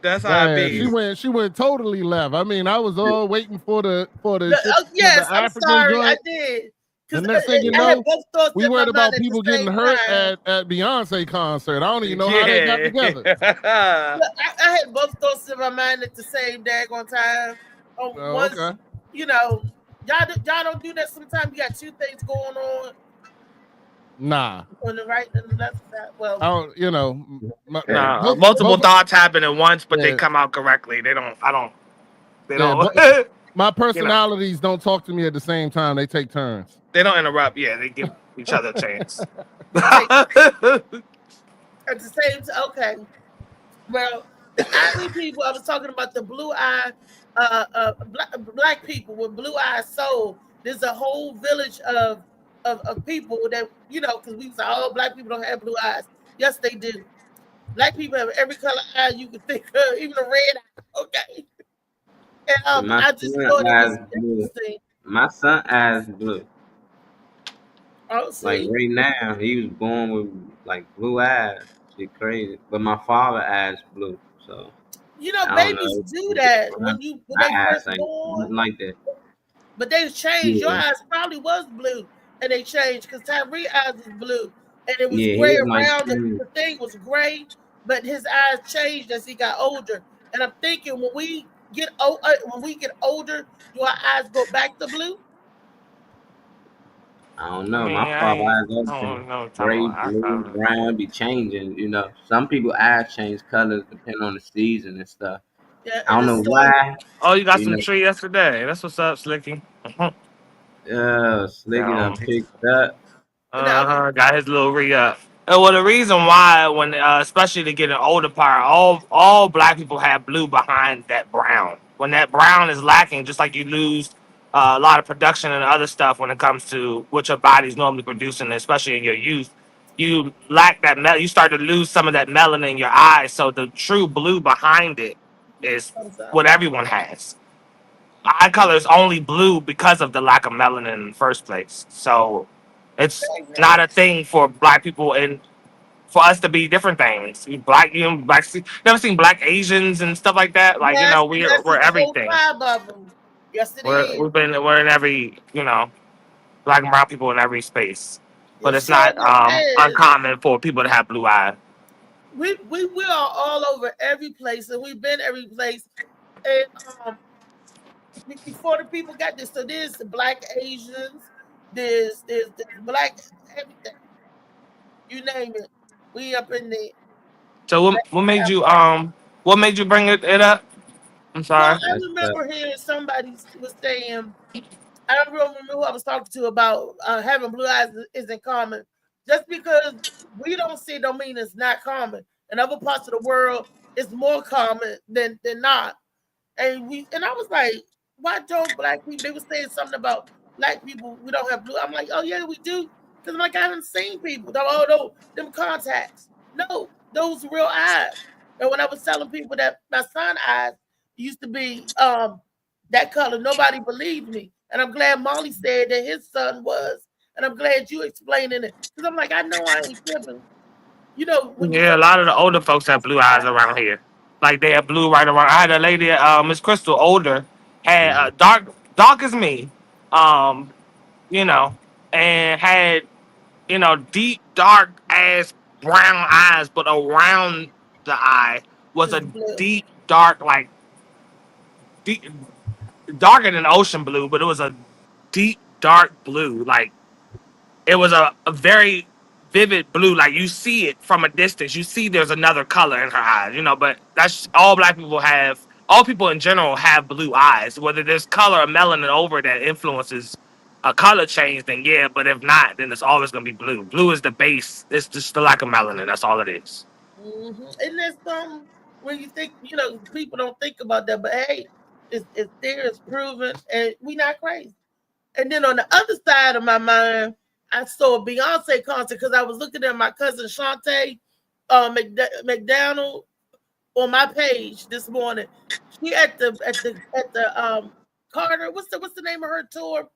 That's how it Yeah. be. She went totally left. I mean, I was all waiting for the shit for the Yes, I'm African sorry, I joint. did. The Because next thing you I had know, both thoughts we in my worried mind about at the people getting same hurt time. at Beyonce concert. I don't even know how they got together. Yeah. Look, I had both thoughts in my mind at the same daggone time. Oh, Once, okay. you know, y'all don't do that sometimes. You got two things going Nah. on the right and the left side. Well, I don't, you know, Nah, both, multiple both, thoughts happen at once, but they yeah, come out correctly. They don't. I don't. They yeah. don't. My you know. personalities don't talk to me at the same time. They take turns. They don't interrupt. Yeah, they give each other a chance. take at the same time. Okay. Well, the eye people. I was talking about the blue eye, black people with blue eye soul. There's a whole village of people that because we was like, oh, black people don't have blue eyes. Yes, they do. Black people have every color eye you can think of, even a red eye. Okay. And My I just son thought it eyes was blue. interesting. My son eyes blue. Oh, Like see, right now, he was born with like blue eyes. Shit crazy. But my father eyes blue. So I don't babies know. do that when My they eyes first ain't born. nothing like that. But they changed. Your Yeah. eyes probably was blue, and they changed because Tyree eyes was blue, and it was Yeah, he gray was like around. The thing was gray, but his eyes changed as he got older. And I'm thinking when we get older, do our eyes go back to blue? I don't I know. mean, My I father ain't. eyes I everything. don't know. What you're talking Gray, about. blue, brown be changing, Some people eyes change colors depending on the season and stuff. Yeah, I and don't the know sun. why, Oh, you got you some know. tree yesterday. That's what's up, Slicky. Slicky done picked up. Now, Got his little re up. Well, the reason why, when especially to get an older part, all black people have blue behind that brown. When that brown is lacking, just like you lose a lot of production and other stuff when it comes to what your body's normally producing, especially in your youth, you lack that. You start to lose some of that melanin in your eyes. So the true blue behind it is thumbs up. what everyone has. Eye color is only blue because of the lack of melanin in the first place. So it's not a thing for black people and for us to be different things. Black, never seen black Asians and stuff like that. Like Yes, we're yes, we're it's a whole everything. tribe of them. Yes, it is. We're in every black and brown people in every space. But It it's not surely is. uncommon for people to have blue eyes. We are all over every place, and we've been every place. And before the people got this, so there's the black Asians, there's black everything. You name it, we up in there. So what made you bring it up? I'm Well, sorry. I remember hearing somebody was saying, I don't remember who I was talking to about having blue eyes isn't common. Just because we don't see it don't mean it's not common. In other parts of the world, it's more common than not. And I was like, why don't black people? They were saying something about black people. We don't have blue. I'm like, oh yeah, we do. Because I'm like, I haven't seen people. Oh no, them contacts. No, those real eyes. And when I was telling people that my son eyes used to be that color, nobody believed me. And I'm glad Molly said that his son was. And I'm glad you explaining it. Because I'm like, I know I ain't tripping. When you Yeah, a lot of the older folks have blue eyes around here. Like they have blue right around. I had a lady, Miss Crystal, older, had dark as me, um, you know, and had deep dark ass brown eyes, but around the eye was is a blue. deep dark like deep, darker than ocean blue, but it was a deep dark blue. Like it was a very vivid blue. Like you see it from a distance. You see there's another color in her eyes, you know, but that's all black people have. All people in general have blue eyes. Whether there's color or melanin over that influences a color change, then yeah. But if not, then it's always gonna be blue. Blue is the base. It's just the lack of melanin. That's all it is. And there's some when you think, people don't think about that, but hey, it's there, it's proven, and we not crazy. And then on the other side of my mind, I saw a Beyonce concert because I was looking at my cousin Shantae McDonald on my page this morning. She at the Carter. What's the name of her tour?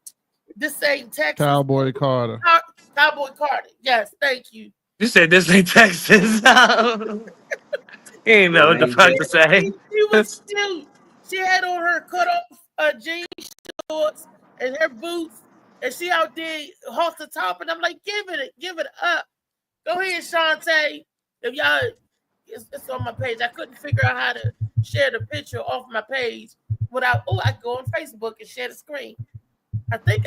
This ain't Texas. Cowboy Carter. Cowboy Carter. Yes, thank you. You said this ain't Texas. He ain't know what the fuck to say. She had on her cut off jeans shorts and her boots, and she out there off the top, and I'm like, give it up. Go ahead, Shantae. If y'all, it's on my page. I couldn't figure out how to share the picture off my page without. Oh, I go on Facebook and share the screen. I think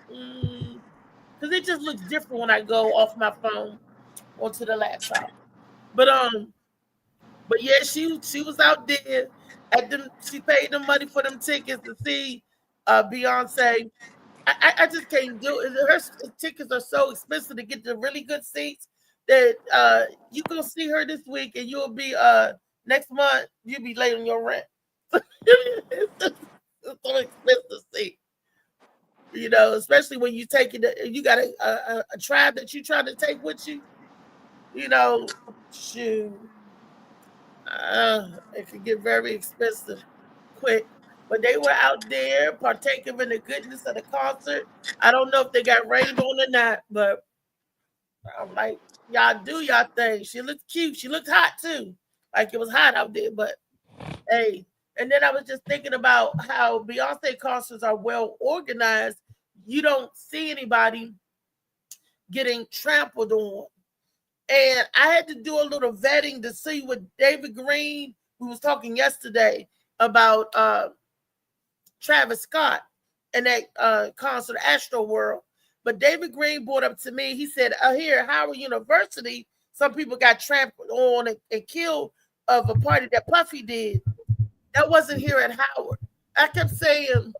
because it just looks different when I go off my phone onto the laptop. But yeah, she was out there at them. She paid them money for them tickets to see Beyonce. I just can't do it. Her tickets are so expensive to get the really good seats that you can see her this week and you'll be next month you'll be late on your rent. It's so expensive to see. Especially when you take it, you got a tribe that you trying to take with you. Shoot. It can get very expensive quick. But they were out there partaking in the goodness of the concert. I don't know if they got rained on or not, but I'm like, y'all do y'all thing. She looked cute. She looked hot too. Like it was hot out there, but hey. And then I was just thinking about how Beyonce concerts are well organized. You don't see anybody getting trampled on. And I had to do a little vetting to see what David Green, who was talking yesterday about Travis Scott and that concert, Astro World. But David Green brought up to me, he said, here at Howard University, some people got trampled on and killed of a party that Puffy did. That wasn't here at Howard. I kept saying,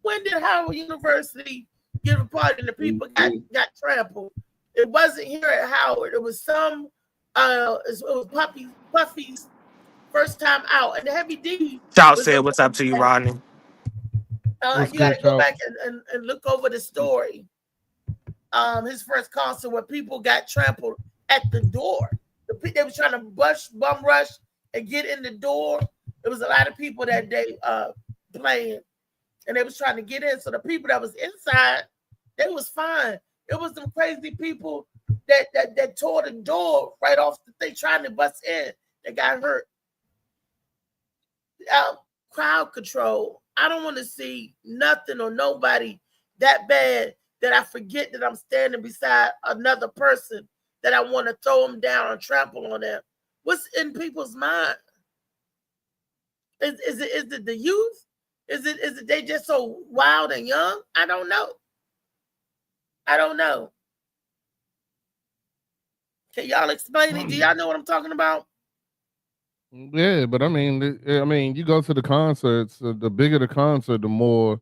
when did Howard University give a party and the people got trampled? It wasn't here at Howard. It was it was Puffy's first time out. And the Heavy D. Shout said, what's up to you, Rodney? You got to go back and look over the story. His first concert where people got trampled at the door. They were trying to bum rush and get in the door. There was a lot of people that day playing, and they was trying to get in. So the people that was inside, they was fine. It was some crazy people that tore the door right off the thing, trying to bust in. They got hurt. Crowd control. I don't want to see nothing or nobody that bad that I forget that I'm standing beside another person that I want to throw them down and trample on them. What's in people's mind? Is it the youth? Is it they just so wild and young? I don't know. Can y'all explain it? Do y'all know what I'm talking about? Yeah, but I mean, you go to the concerts. The bigger the concert, the more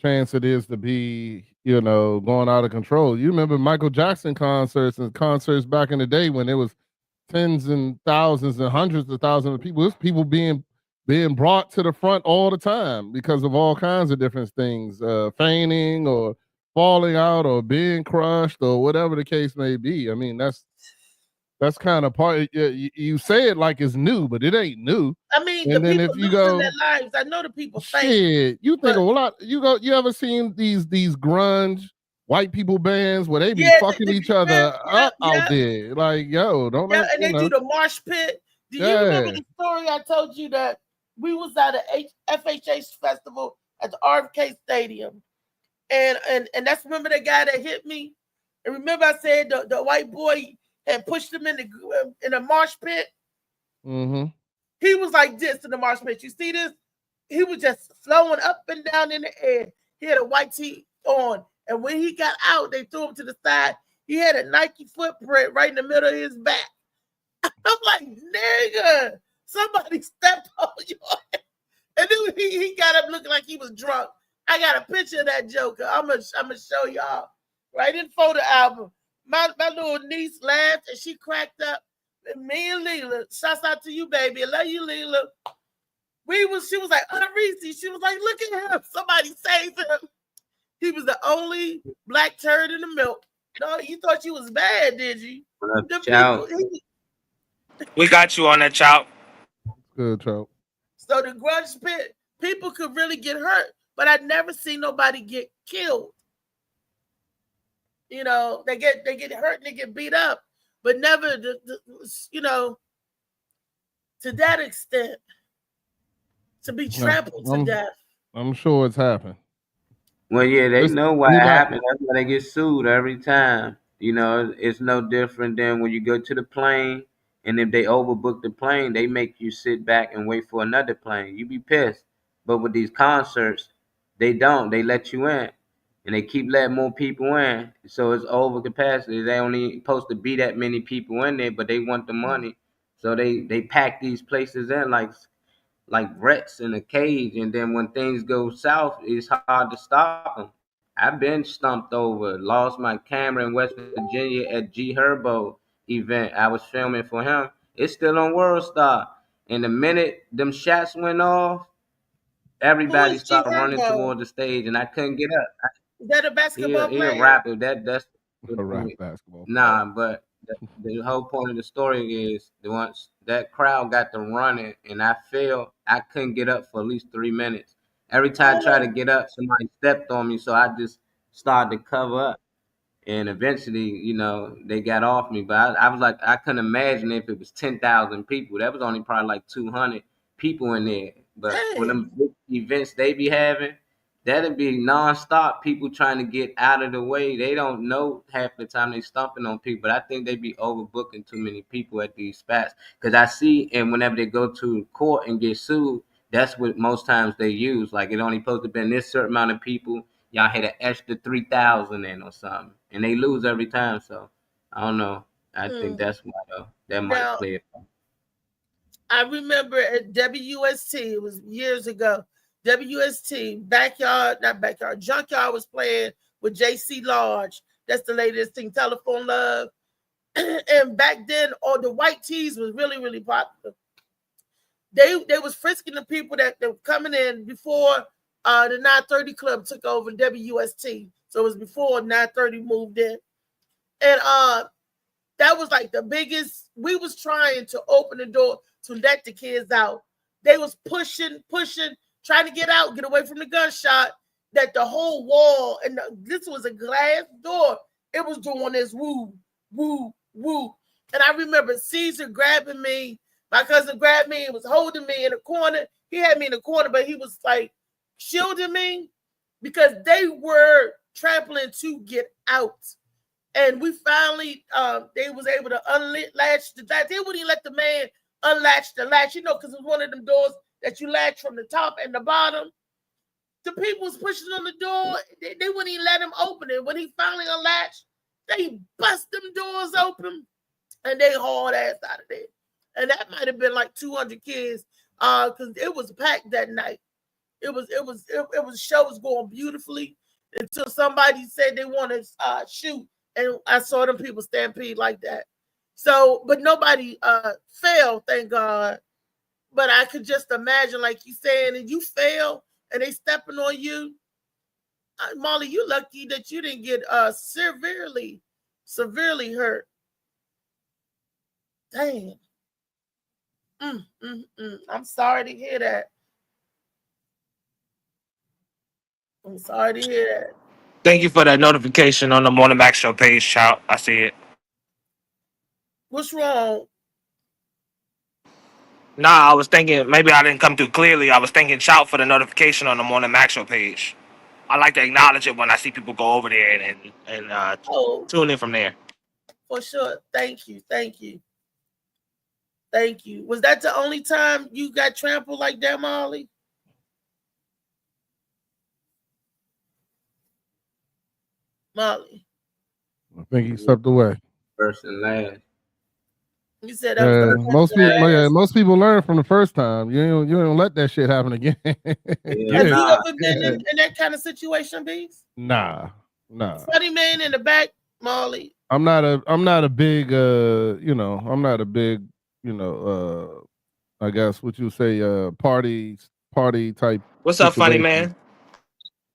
chance it is to be, going out of control. You remember Michael Jackson concerts and concerts back in the day when it was tens and thousands and hundreds of thousands of people. It was people being brought to the front all the time because of all kinds of different things, fainting or falling out or being crushed or whatever the case may be. I mean, that's kind of part. You say it like it's new, but it ain't new. I mean, and the then people if you go, their lives. I know the people faint. You think a lot. You ever seen these grunge white people bands where they be fucking each other up out there? Like, yo, don't. Yeah, and they do the mosh pit. Do you remember the story I told you that we was at a FHA festival at the RFK Stadium, and that's remember the guy that hit me, and remember I said the white boy had pushed him in a mosh pit. Mm-hmm. He was like this in the mosh pit. You see this? he was just flowing up and down in the air. He had a white tee on. And when he got out, they threw him to the side. He had a Nike footprint right in the middle of his back. I'm like, nigga, somebody stepped on you. And then he got up looking like he was drunk. I got a picture of that joker. I'm gonna show y'all. Right in photo album. My little niece laughed and she cracked up. And me and Leela, shouts out to you, baby. I love you, Leela. She was like, Reese. She was like, look at him. Somebody saved him. He was the only black turd in the milk. No, you thought you was bad, did you? We got you on that, Chow. Good, Chow. So the grudge pit, people could really get hurt, but I'd never seen nobody get killed. You know, they get hurt and they get beat up, but never, you know, to that extent, to be trampled to death. I'm sure it's happened. Well, yeah, they know what happened. That's why they get sued every time. You know, it's no different than when you go to the plane, and if they overbook the plane, they make you sit back and wait for another plane. You be pissed. But with these concerts, they don't. They let you in, and they keep letting more people in. So it's over capacity. They only supposed to be that many people in there, but they want the money. So they pack these places in like rats in a cage, and then when things go south, it's hard to stop them. I've been stumped over, lost my camera in West Virginia at G Herbo event. I was filming for him. It's still on World Star. And the minute them shots went off, everybody started running toward the stage, and I couldn't get up. Is that a basketball player? He a rapper. That's a rap basketball. Nah, but the whole point of the story is once that crowd got to running and I fell, I couldn't get up for at least 3 minutes. Every time I tried to get up, somebody stepped on me, so I just started to cover up. And eventually, you know, they got off me. But I was like, I couldn't imagine if it was 10,000 people. That was only probably like 200 people in there. But for them big events they be having, that'd be nonstop. People trying to get out of the way. They don't know half the time they stomping on people. But I think they be overbooking too many people at these spots. Because I see, and whenever they go to court and get sued, that's what most times they use. Like it only supposed to be this certain amount of people. Y'all had an extra 3,000 in or something, and they lose every time. So I don't know. I think that's why that might play it. I remember at WST, it was years ago. WST Junkyard was playing with JC Large. That's the latest thing, Telephone Love. And back then, all the white tees was really, really popular. They was frisking the people that were coming in before the 930 Club took over WST. So it was before 930 moved in. And that was like the biggest. We was trying to open the door to let the kids out. They was pushing, trying to get out, get away from the gunshot. That the whole wall, and this was a glass door. It was doing this woo, woo, woo. And I remember Caesar grabbing me. My cousin grabbed me and was holding me in a corner. He had me in the corner, but he was like shielding me because they were trampling to get out. And we finally, they was able to unlatch the latch. They wouldn't even let the man unlatch the latch, you know, because it was one of them doors that you latch from the top and the bottom. The people was pushing on the door. They wouldn't even let him open it. When he finally unlatched, they bust them doors open and they hauled ass out of there. And that might have been like 200 kids, because it was packed that night. It was show was going beautifully until somebody said they want to shoot, and I saw them people stampede like that. So, but nobody fell, thank God. But I could just imagine, like you saying, and you fell and they stepping on you. Molly, you lucky that you didn't get severely hurt. Damn. I'm sorry to hear that. I'm sorry to hear that. Thank you for that notification on the Morning Mac Show page, Shout. I see it. What's wrong? Nah, I was thinking maybe I didn't come through clearly. I was thinking shout for the notification on the Morning Mac Show page. I like to acknowledge it when I see people go over there and tune in from there. For sure. Thank you. Was that the only time you got trampled like that, Molly? Molly? I think he stepped away. First and last. You said that was the first Most people, last. most people learn from the first time. You don't let that shit happen again. Yeah, Have Yeah. you ever been in that kind of situation, Beast? Nah. Funny man in the back, Molly. I'm not a big I'm not a big, I guess what you say, party type. What's up, funny situation. man?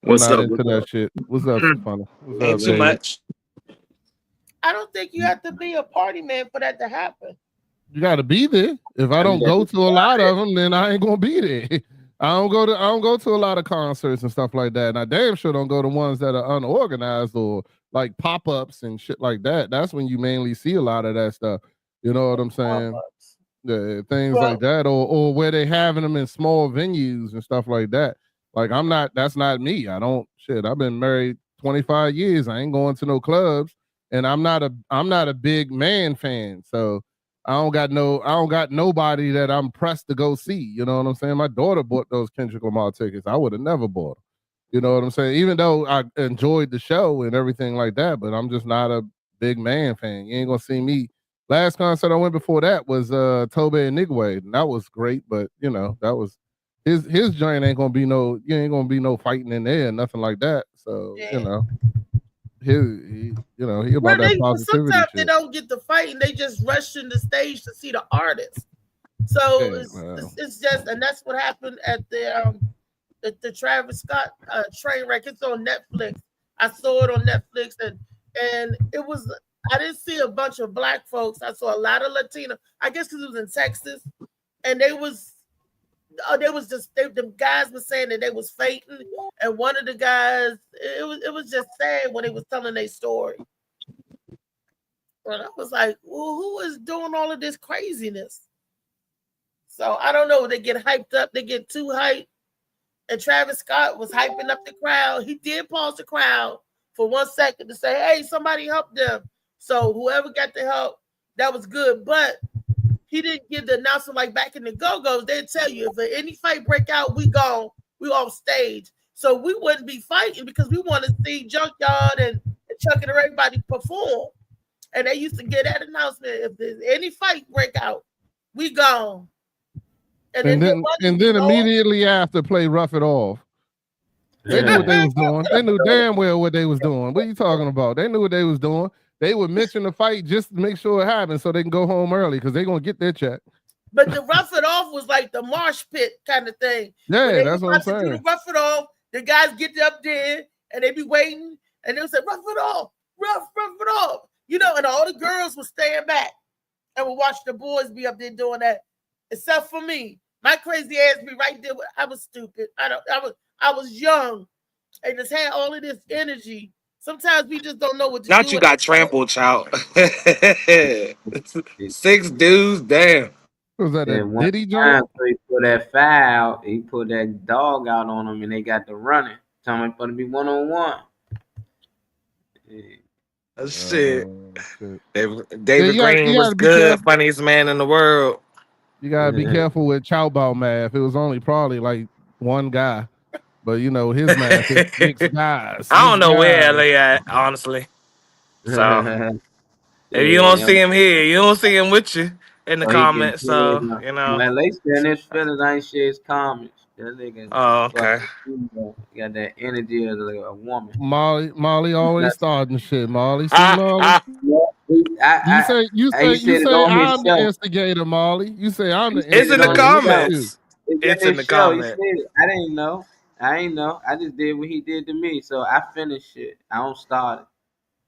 I'm not into that shit. What's up, funny? What's Ain't up, too David? much. I don't think you have to be a party man for that to happen. You got to be there. If I don't go to a lot of them, then I ain't gonna be there. I don't go to a lot of concerts and stuff like that. And I damn sure don't go to ones that are unorganized or like pop-ups and shit like that. That's when you mainly see a lot of that stuff. You know what I'm saying? Yeah, things like that, or where they having them in small venues and stuff like that. Like that's not me. I've been married 25 years. I ain't going to no clubs, and I'm not a big man fan. So I don't got nobody that I'm pressed to go see. You know what I'm saying? My daughter bought those Kendrick Lamar tickets. I would have never bought them. You know what I'm saying? Even though I enjoyed the show and everything like that, but I'm just not a big man fan. You ain't gonna see me. Last concert I went before that was Tobe and Nigway, and that was great. But that was his joint. Ain't gonna be no fighting in there, nothing like that. So he about that positivity Sometimes shit. they don't get the fight and they just rush in the stage to see the artist. So it's just, and that's what happened at the Travis Scott train wreck. It's on Netflix. I saw it on Netflix, and it was. I didn't see a bunch of black folks. I saw a lot of Latino. I guess because it was in Texas, and the guys were saying that they was fainting, and one of the guys, it was just sad when they was telling their story. And I was like, well, who is doing all of this craziness? So I don't know. They get hyped up. They get too hyped. And Travis Scott was hyping up the crowd. He did pause the crowd for 1 second to say, hey, somebody help them. So whoever got the help, that was good. But he didn't give the announcement like back in the Go-Go's. They'd tell you, if any fight break out, we gone. We off stage. So we wouldn't be fighting because we want to see Junkyard and Chuck and everybody perform. And they used to get that announcement. If there's any fight break out, we gone. And then immediately after play Rough It Off. They knew what they was doing. They knew damn well what they was doing. What are you talking about? They knew what they was doing. They would mention the fight just to make sure it happened so they can go home early because they're going to get their check. But the Rough It Off was like the marsh pit kind of thing. Yeah, that's what I'm saying. The Rough It Off, the guys get up there and they be waiting and they'll say, rough it off, rough it off. And all the girls would stand back and would watch the boys be up there doing that. Except for me. My crazy ass be right there. I was stupid. I was young and just had all of this energy. Sometimes we just don't know what to do. Not you got trampled, child. 6 dudes, damn. Was that a Diddy joint? So he put that foul. He put that dog out on him, and they got the running. Telling him to be 1-on-1. Yeah. Shit. David Green was good, funniest man in the world. You gotta be careful with Chow Bao math. It was only probably like one guy. But his math is 6 guys. I don't know where LA at, honestly. So if you don't see him here, you don't see him with you in the comments. So When LA in his feelings, I ain't share his comments. That nigga. Oh, okay. He got that energy of a woman. Molly always starting shit. Molly, see Molly. You say I'm the instigator, Molly. You say I'm the instigator. It's in the comments. It's in the comments. I didn't know. I ain't know. I just did what he did to me. So I finished it. I don't start it.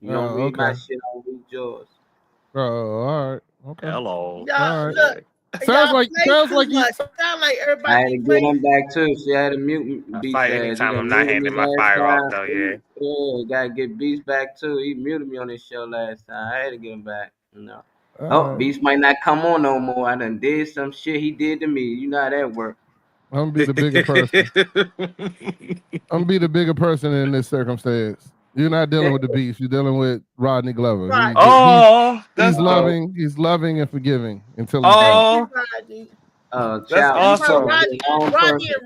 You don't read my shit, I don't read yours. Oh, all right. Okay. Hello. All right. Look, sounds like everybody. I had to get him back too. She had to mute me. Anytime I'm not handing my fire off though, yeah. Yeah, gotta get Beast back too. He muted me on this show last time. I had to get him back. Beast might not come on no more. I done did some shit he did to me. You know how that works. I'm gonna be the bigger person. I'm gonna be the bigger person in this circumstance. You're not dealing with the Beast. You're dealing with Rodney Glover. He's loving and forgiving until he's gone. That's awesome. Rodney and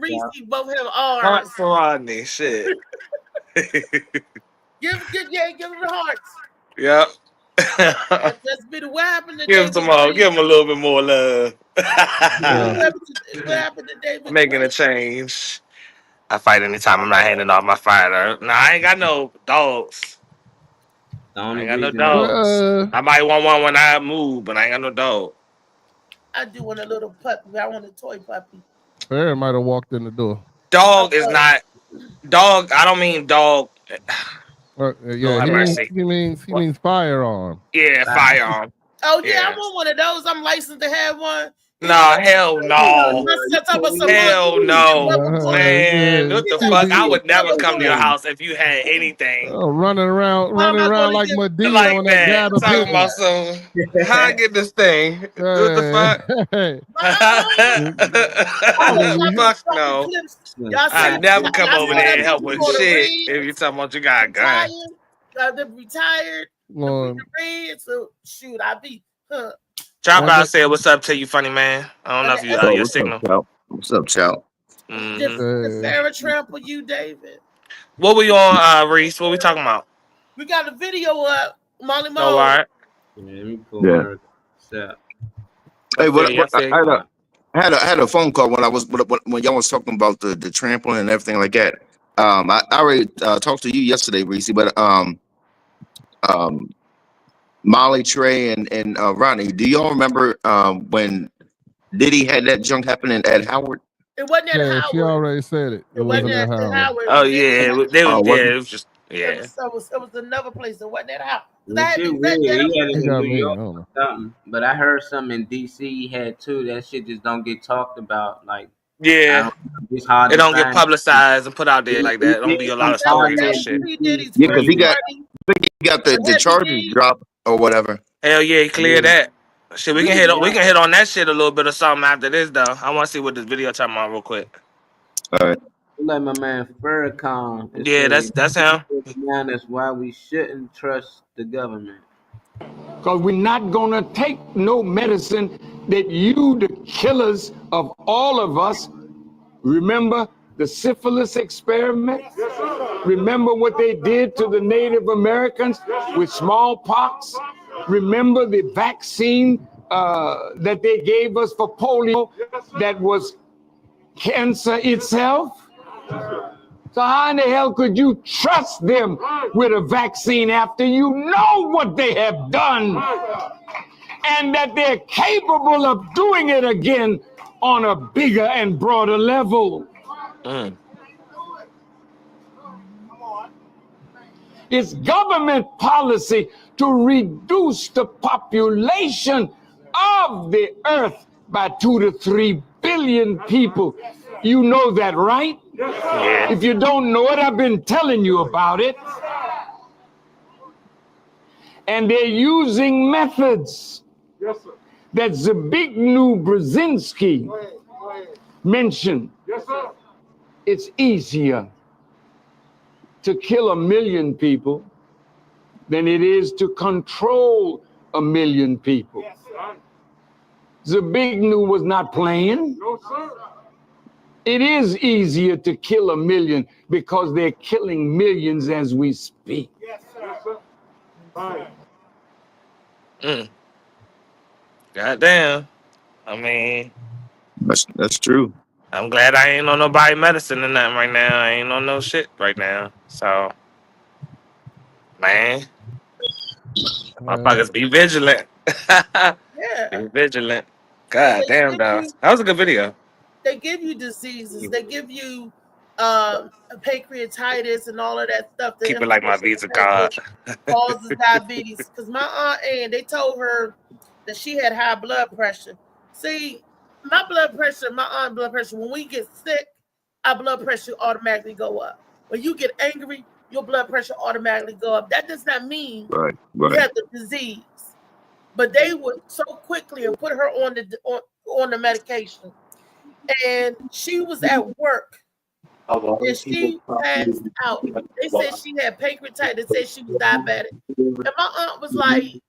Reese both have R's. For Rodney, shit. Give her the hearts. Yep. Just be the what happened today. Give him some more. Give him a little bit more love. What happened today? Making a change. I fight anytime I'm not handing off my fighter. Nah, I ain't got no dogs. The I only ain't got no reason dogs. I might want one when I move, but I ain't got no dog. I do want a little puppy. I want a toy puppy. Farrah might have walked in the door. Dog is not dog. I don't mean dog. Yeah, he means firearm. Yeah, firearm. Oh yeah, I want one of those. I'm licensed to have one. Nah, hell no. Hell no. Man, what the fuck? I would never come to your house if you had anything. Oh, running around like Medea like on that gather talking pigeon. about some. How I get this thing? What the fuck? Fuck no. I never come over there and help with shit if you talking about you got a gun. They're retired. So shoot, I be. Drop out and say what's up to you, funny man. I don't know if you your signal. What's up, child? Did Farrah trample you, David? What we on, Reese? What we talking about? We got a video up, Molly Mo. Oh, all right. Yeah. Hey, I had a phone call when y'all was talking about the trampling and everything like that. I already talked to you yesterday, Reese, but Molly, Trey, and Ronnie, do y'all remember when Diddy had that junk happening at Howard? It wasn't at Howard. She already said it. It wasn't at Howard. Oh yeah, it was just It was another place. It wasn't at Howard. But I heard something in DC he had too. That shit just don't get talked about. Like it don't get publicized and put out there like that. Don't be a lot of stories and shit. Yeah, because he got the charges dropped or whatever. Hell yeah, he cleared that. Shit, we can hit on that shit a little bit or something after this though. I want to see what this video talking about real quick. All right. Like my man Farrakhan. Yeah, that's him. That's why we shouldn't trust the government. Because we're not going to take no medicine that you, the killers of all of us, remember the syphilis experiment? Remember what they did to the Native Americans with smallpox? Remember the vaccine that they gave us for polio that was cancer itself? So how in the hell could you trust them with a vaccine after you know what they have done and that they're capable of doing it again on a bigger and broader level? It's government policy to reduce the population of the earth by 2 to 3 billion people. You know that, right? Yeah. If you don't know it, I've been telling you about it. And they're using methods that Zbigniew Brzezinski mentioned. Yes, sir. It's easier to kill 1 million people than it is to control 1 million people. Yes, sir. Zbigniew was not playing. No, sir. It is easier to kill 1 million because they're killing millions as we speak. Yes, sir. Yes, sir. Fine. Goddamn. I mean, that's true. I'm glad I ain't on nobody medicine or nothing right now. I ain't on no shit right now. So, man, motherfuckers be vigilant. Be vigilant. God damn, dog. That was a good video. They give you diseases. They give you pancreatitis and all of that stuff. Keep it like my Visa card. Causes diabetes. Because my Aunt Ann, they told her that she had high blood pressure. See, my blood pressure, my aunt's blood pressure, when we get sick, our blood pressure automatically go up. When you get angry, your blood pressure automatically go up. That does not mean you have the disease. But they would so quickly and put her on the medication. And she was at work. And she passed out. They said she had pancreatitis. They said she was diabetic. And my aunt was like,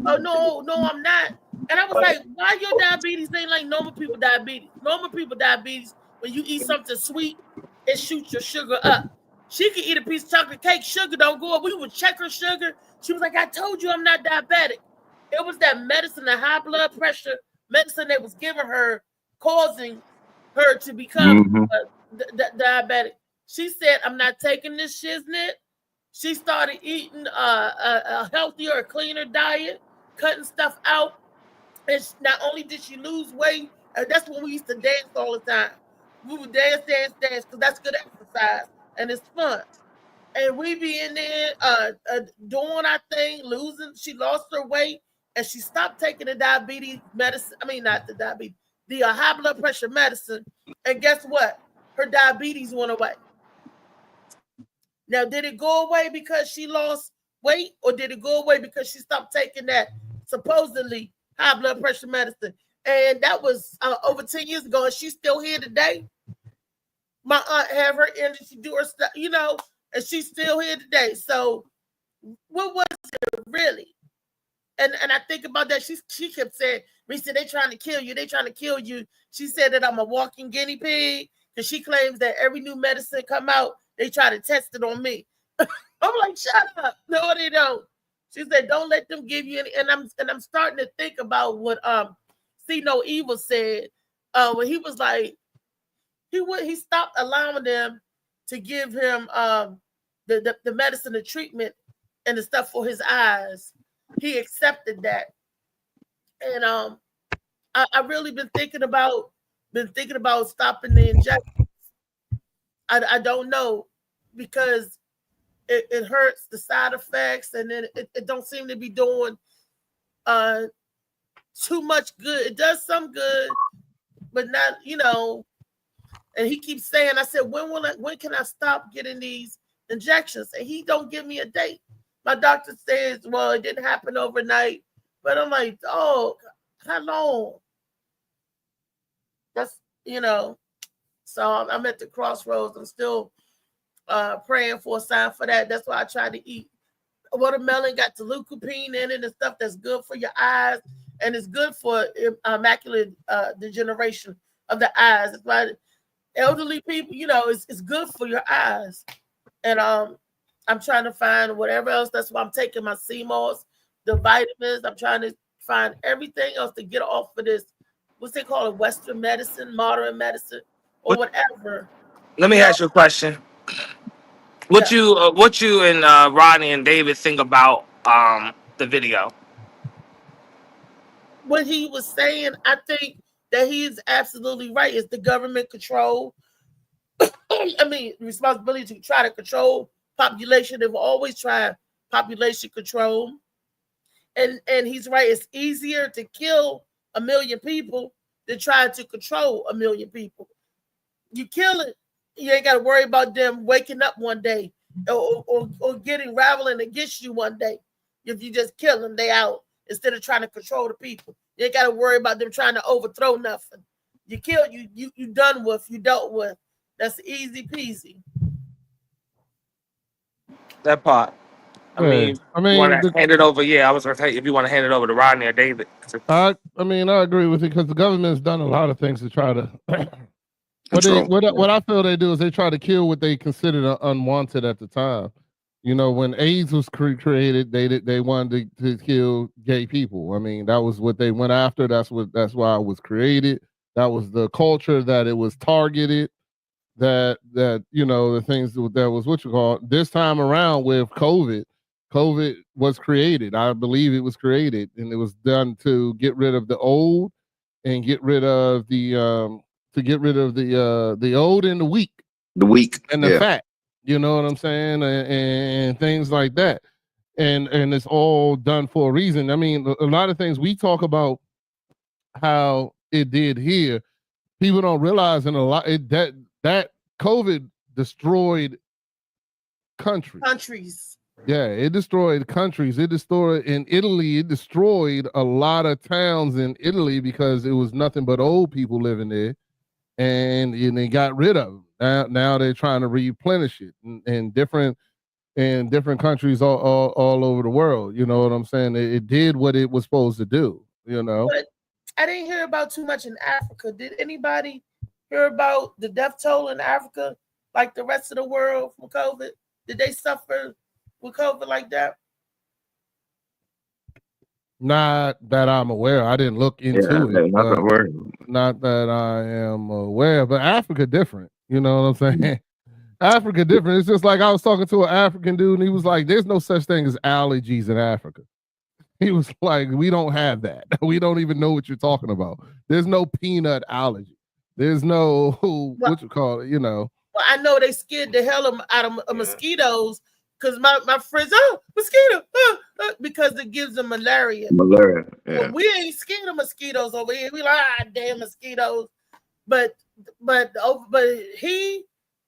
oh, no, I'm not. And I was like, why your diabetes ain't like normal people diabetes? Normal people diabetes, when you eat something sweet, it shoots your sugar up. She could eat a piece of chocolate cake. Sugar don't go up. We would check her sugar. She was like, I told you I'm not diabetic. It was that medicine, the high blood pressure medicine they was giving her, causing her to become diabetic. She said, I'm not taking this shiznit. She started eating a healthier, cleaner diet, cutting stuff out. And not only did she lose weight, that's when we used to dance all the time. We would dance, because that's good exercise and it's fun. And we be in there doing our thing, losing. She lost her weight and she stopped taking the diabetes medicine. I mean, not the diabetes, the high blood pressure medicine. And guess what? Her diabetes went away. Now, did it go away because she lost weight, or did it go away because she stopped taking that supposedly high blood pressure medicine? And that was over 10 years ago, and she's still here today. My aunt have her energy, do her stuff, you know, and she's still here today. So what was it really? And I think about that. She kept saying, Risa, they trying to kill you. They trying to kill you. She said that I'm a walking guinea pig, because she claims that every new medicine come out, they try to test it on me. I'm like, shut up. No, they don't. She said, don't let them give you any. And I'm starting to think about what See No Evil said when he was like, he stopped allowing them to give him the medicine, the treatment, and the stuff for his eyes. He accepted that. And I really been thinking about stopping the injections. I don't know, because it hurts, the side effects, and then it don't seem to be doing too much good. It does some good, but not, you know. And he keeps saying, I said, when can I stop getting these injections? And he don't give me a date. My doctor says, well, it didn't happen overnight. But I'm like, oh, how long? That's, you know. So I'm at the crossroads. I'm still praying for a sign for that. That's why I try to eat watermelon. Got the lycopene in it and stuff that's good for your eyes, and it's good for macular degeneration of the eyes. It's why elderly people, you know, it's good for your eyes. And I'm trying to find whatever else. That's why I'm taking my CMOS, the vitamins. I'm trying to find everything else to get off of this. What's they call it? Western medicine, modern medicine, or whatever. Let me ask you a question. What you and Rodney and David think about the video? What he was saying, I think that he is absolutely right. It's the government control. I mean, responsibility to try to control population. They've always tried population control. And he's right. It's easier to kill 1 million people than try to control 1 million people. You kill it, you ain't got to worry about them waking up one day or getting raveling against you one day. If you just kill them, they out, instead of trying to control the people. You ain't got to worry about them trying to overthrow nothing. You kill, you done with, you dealt with. That's easy peasy. That part. I mean, you want to hand it over? Yeah, I was going to say, if you want to hand it over to Rodney or David. I agree with you, because the government's done a lot of things to try to. What I feel they do is they try to kill what they considered unwanted at the time. You know, when AIDS was created, they wanted to kill gay people. I mean, that was what they went after. That's why it was created. That was the culture that it was targeted. That you know, the things that was what you call this time around with COVID was created. I believe it was created, and it was done to get rid of the old and get rid of the old and the weak. The weak and the fat. You know what I'm saying? And things like that. And it's all done for a reason. I mean, a lot of things we talk about how it did here, people don't realize that COVID destroyed countries. Yeah, it destroyed countries. It destroyed in Italy. It destroyed a lot of towns in Italy because it was nothing but old people living there, and they got rid of them. Now they're trying to replenish it in different countries all over the world. You know what I'm saying? It did what it was supposed to do. You know. But I didn't hear about too much in Africa. Did anybody hear about the death toll in Africa like the rest of the world from COVID? Did they suffer with COVID like that? Not that I'm aware. I didn't look into it. Not that I am aware. But Africa different. You know what I'm saying? Africa different. It's just like I was talking to an African dude, and he was like, "There's no such thing as allergies in Africa." He was like, "We don't have that. We don't even know what you're talking about. There's no peanut allergy. There's no what you call it. You know." Well, I know they scared the hell out of mosquitoes. Because my friends, mosquito, because it gives them malaria. Yeah. Well, we ain't scared of mosquitoes over here. We like, damn mosquitoes. But he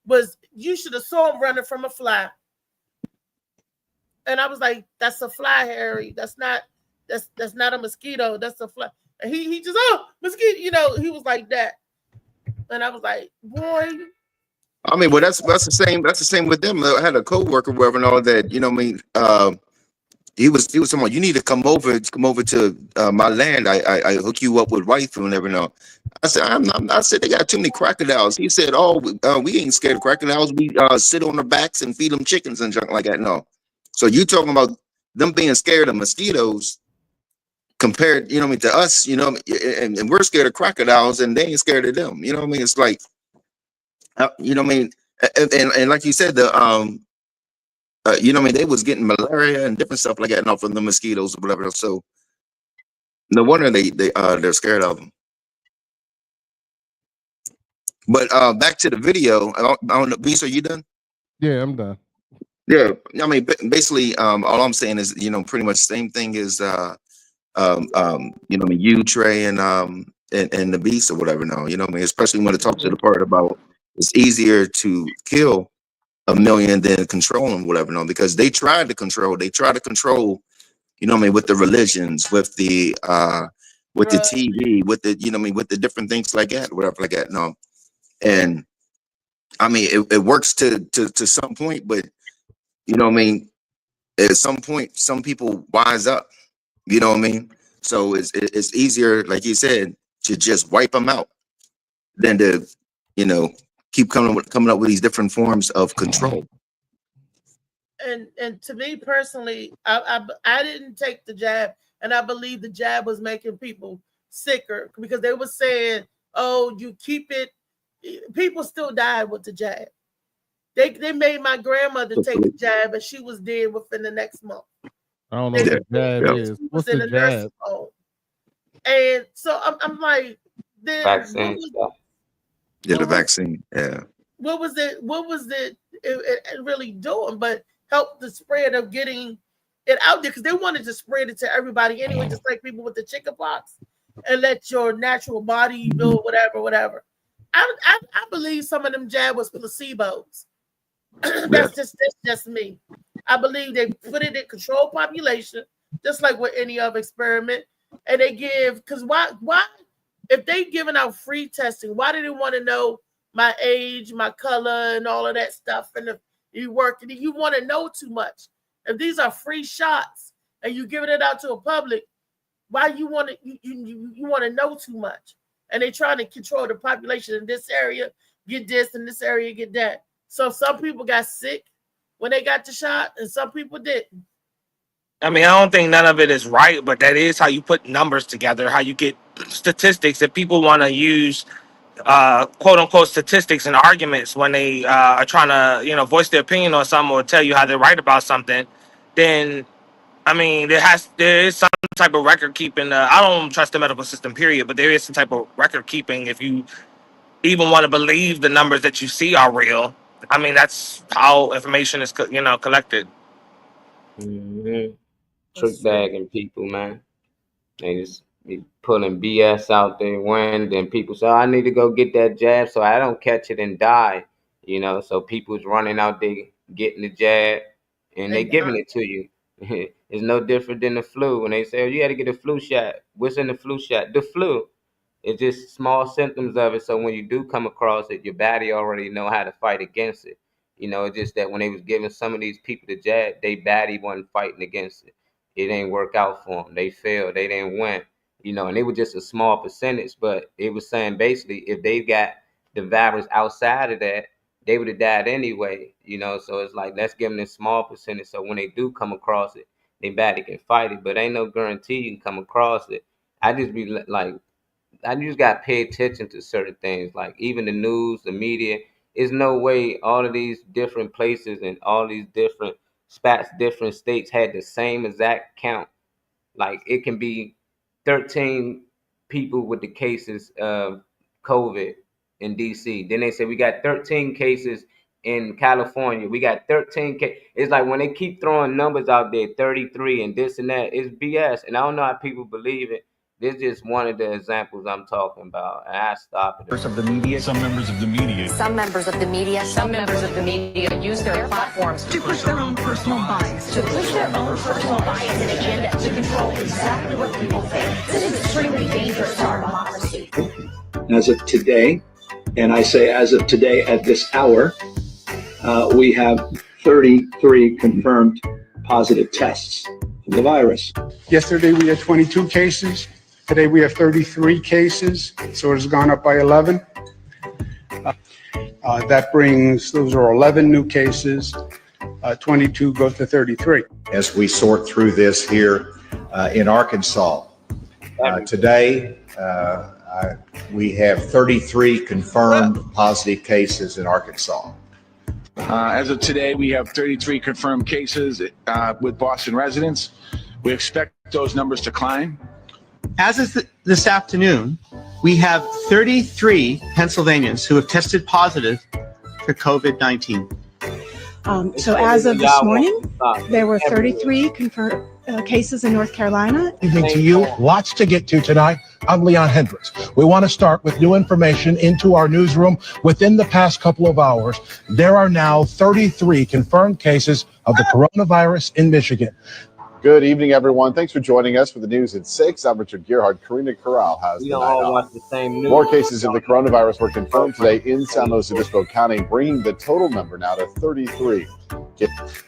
was, you should have saw him running from a fly. And I was like, that's a fly, Harry. That's not a mosquito. That's a fly. And he just, mosquito, you know, he was like that. And I was like, boy. I mean, well, that's the same. That's the same with them. I had a coworker, wherever and all that. You know, what I mean, he was someone. You need to come over to my land. I hook you up with rifle and everything. I said, I said they got too many crocodiles. He said, we ain't scared of crocodiles. We sit on their backs and feed them chickens and junk like that. No. So you talking about them being scared of mosquitoes compared, you know what I mean, to us, you know, and we're scared of crocodiles and they ain't scared of them. You know what I mean? It's like, you know what I mean? And like you said, you know what I mean, they was getting malaria and different stuff like that, not from the mosquitoes or whatever. So no wonder they're scared of them. But back to the video. I don't know, Beast, are you done? Yeah, I'm done. Yeah, I mean, basically, all I'm saying is, you know, pretty much the same thing as you know, you, Trey, and the Beast or whatever. Now, you know what I mean, especially when it talks to the part about it's easier to kill 1 million than control them, whatever. No, because they try to control, you know what I mean, with the religions, with the TV, with the, you know what I mean, with the different things like that, whatever like that. No, and I mean, it works to some point, but you know what I mean, at some point, some people wise up. You know what I mean? So it's easier, like you said, to just wipe them out than to, you know, keep coming up with these different forms of control. And to me personally, I didn't take the jab, and I believe the jab was making people sicker because they were saying, "Oh, you keep it." People still died with the jab. They made my grandmother take the jab, and she was dead within the next month. I don't know what the jab is. What's the jab? And so I'm like, vaccine stuff. Yeah, the vaccine. Yeah. What was it really doing? But help the spread of getting it out there because they wanted to spread it to everybody anyway, just like people with the chickenpox, and let your natural body build whatever. I believe some of them jab was placebos. That's just me. I believe they put it in controlled population, just like with any other experiment, and they give because why if they giving out free testing, why do they want to know my age, my color, and all of that stuff? And if you work, you want to know too much. If these are free shots and you giving it out to a public, why you want to you want to know too much? And they trying to control the population in this area, get this, in this area, get that. So some people got sick when they got the shot, and some people didn't. I mean, I don't think none of it is right, but that is how you put numbers together, how you get statistics. If people want to use quote unquote statistics and arguments when they are trying to, you know, voice their opinion on something or tell you how they're right about something, then I mean, there is some type of record keeping. I don't trust the medical system, period, but there is some type of record keeping if you even want to believe the numbers that you see are real. I mean, that's how information is, you know, collected. Mm-hmm. Trick bagging people, man. They just be pulling BS out there when then people say, I need to go get that jab so I don't catch it and die. You know, so people's running out there getting the jab and they giving it to you. It's no different than the flu. When they say, you got to get a flu shot. What's in the flu shot? The flu. It's just small symptoms of it. So when you do come across it, your body already know how to fight against it. You know, it's just that when they was giving some of these people the jab, they body wasn't fighting against it. It ain't work out for them. They failed. They didn't win. You know, and it was just a small percentage. But it was saying basically if they got the virus outside of that, they would have died anyway, you know. So it's like, let's give them this small percentage, so when they do come across it, they can fight it. But ain't no guarantee you can come across it. I just be like, I just got to pay attention to certain things, like even the news, the media. There's no way all of these different places and all these different spots, different states had the same exact count. Like it can be 13 people with the cases of COVID in DC. Then they say we got 13 cases in California. We got 13 cases. It's like when they keep throwing numbers out there, 33 and this and that, it's BS. And I don't know how people believe it. This is just one of the examples I'm talking about. And I stop it. Members of the media. Some members of the media. Some members of the media. Some members of the media use their platforms to push their own personal bias. To push their own personal bias and agenda to control exactly what people think. This is extremely dangerous to our democracy. As of today, and I say as of today at this hour, we have 33 confirmed positive tests for the virus. Yesterday we had 22 cases. Today we have 33 cases, so it has gone up by 11. That brings, those are 11 new cases. 22 go to 33. As we sort through this here in Arkansas, today we have 33 confirmed positive cases in Arkansas. As of today, we have 33 confirmed cases with Boston residents. We expect those numbers to climb. As of this afternoon, we have 33 Pennsylvanians who have tested positive for COVID-19. So as of this morning, there were 33 confirmed cases in North Carolina. Evening to you. Lots to get to tonight. I'm Leon Hendricks. We want to start with new information into our newsroom. Within the past couple of hours, there are now 33 confirmed cases of the coronavirus in Michigan. Good evening, everyone. Thanks for joining us for the news at 6. I'm Richard Gerhard. Karina Corral has We the don't night all off. watch the same news. More cases of the coronavirus were confirmed today in San Luis Obispo County, bringing the total number now to 33.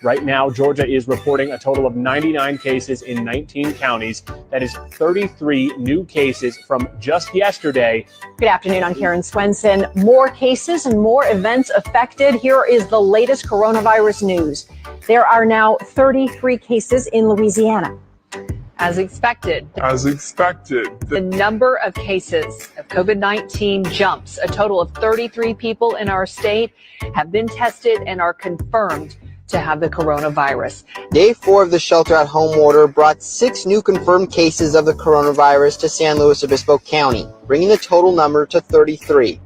Right now, Georgia is reporting a total of 99 cases in 19 counties. That is 33 new cases from just yesterday. Good afternoon, I'm Karen Swenson. More cases and more events affected. Here is the latest coronavirus news. There are now 33 cases in Louisiana. as expected. The number of cases of COVID-19 jumps. A total of 33 people in our state have been tested and are confirmed to have the coronavirus. Day 4 of the shelter-at-home order brought 6 new confirmed cases of the coronavirus to San Luis Obispo County, bringing the total number to 33.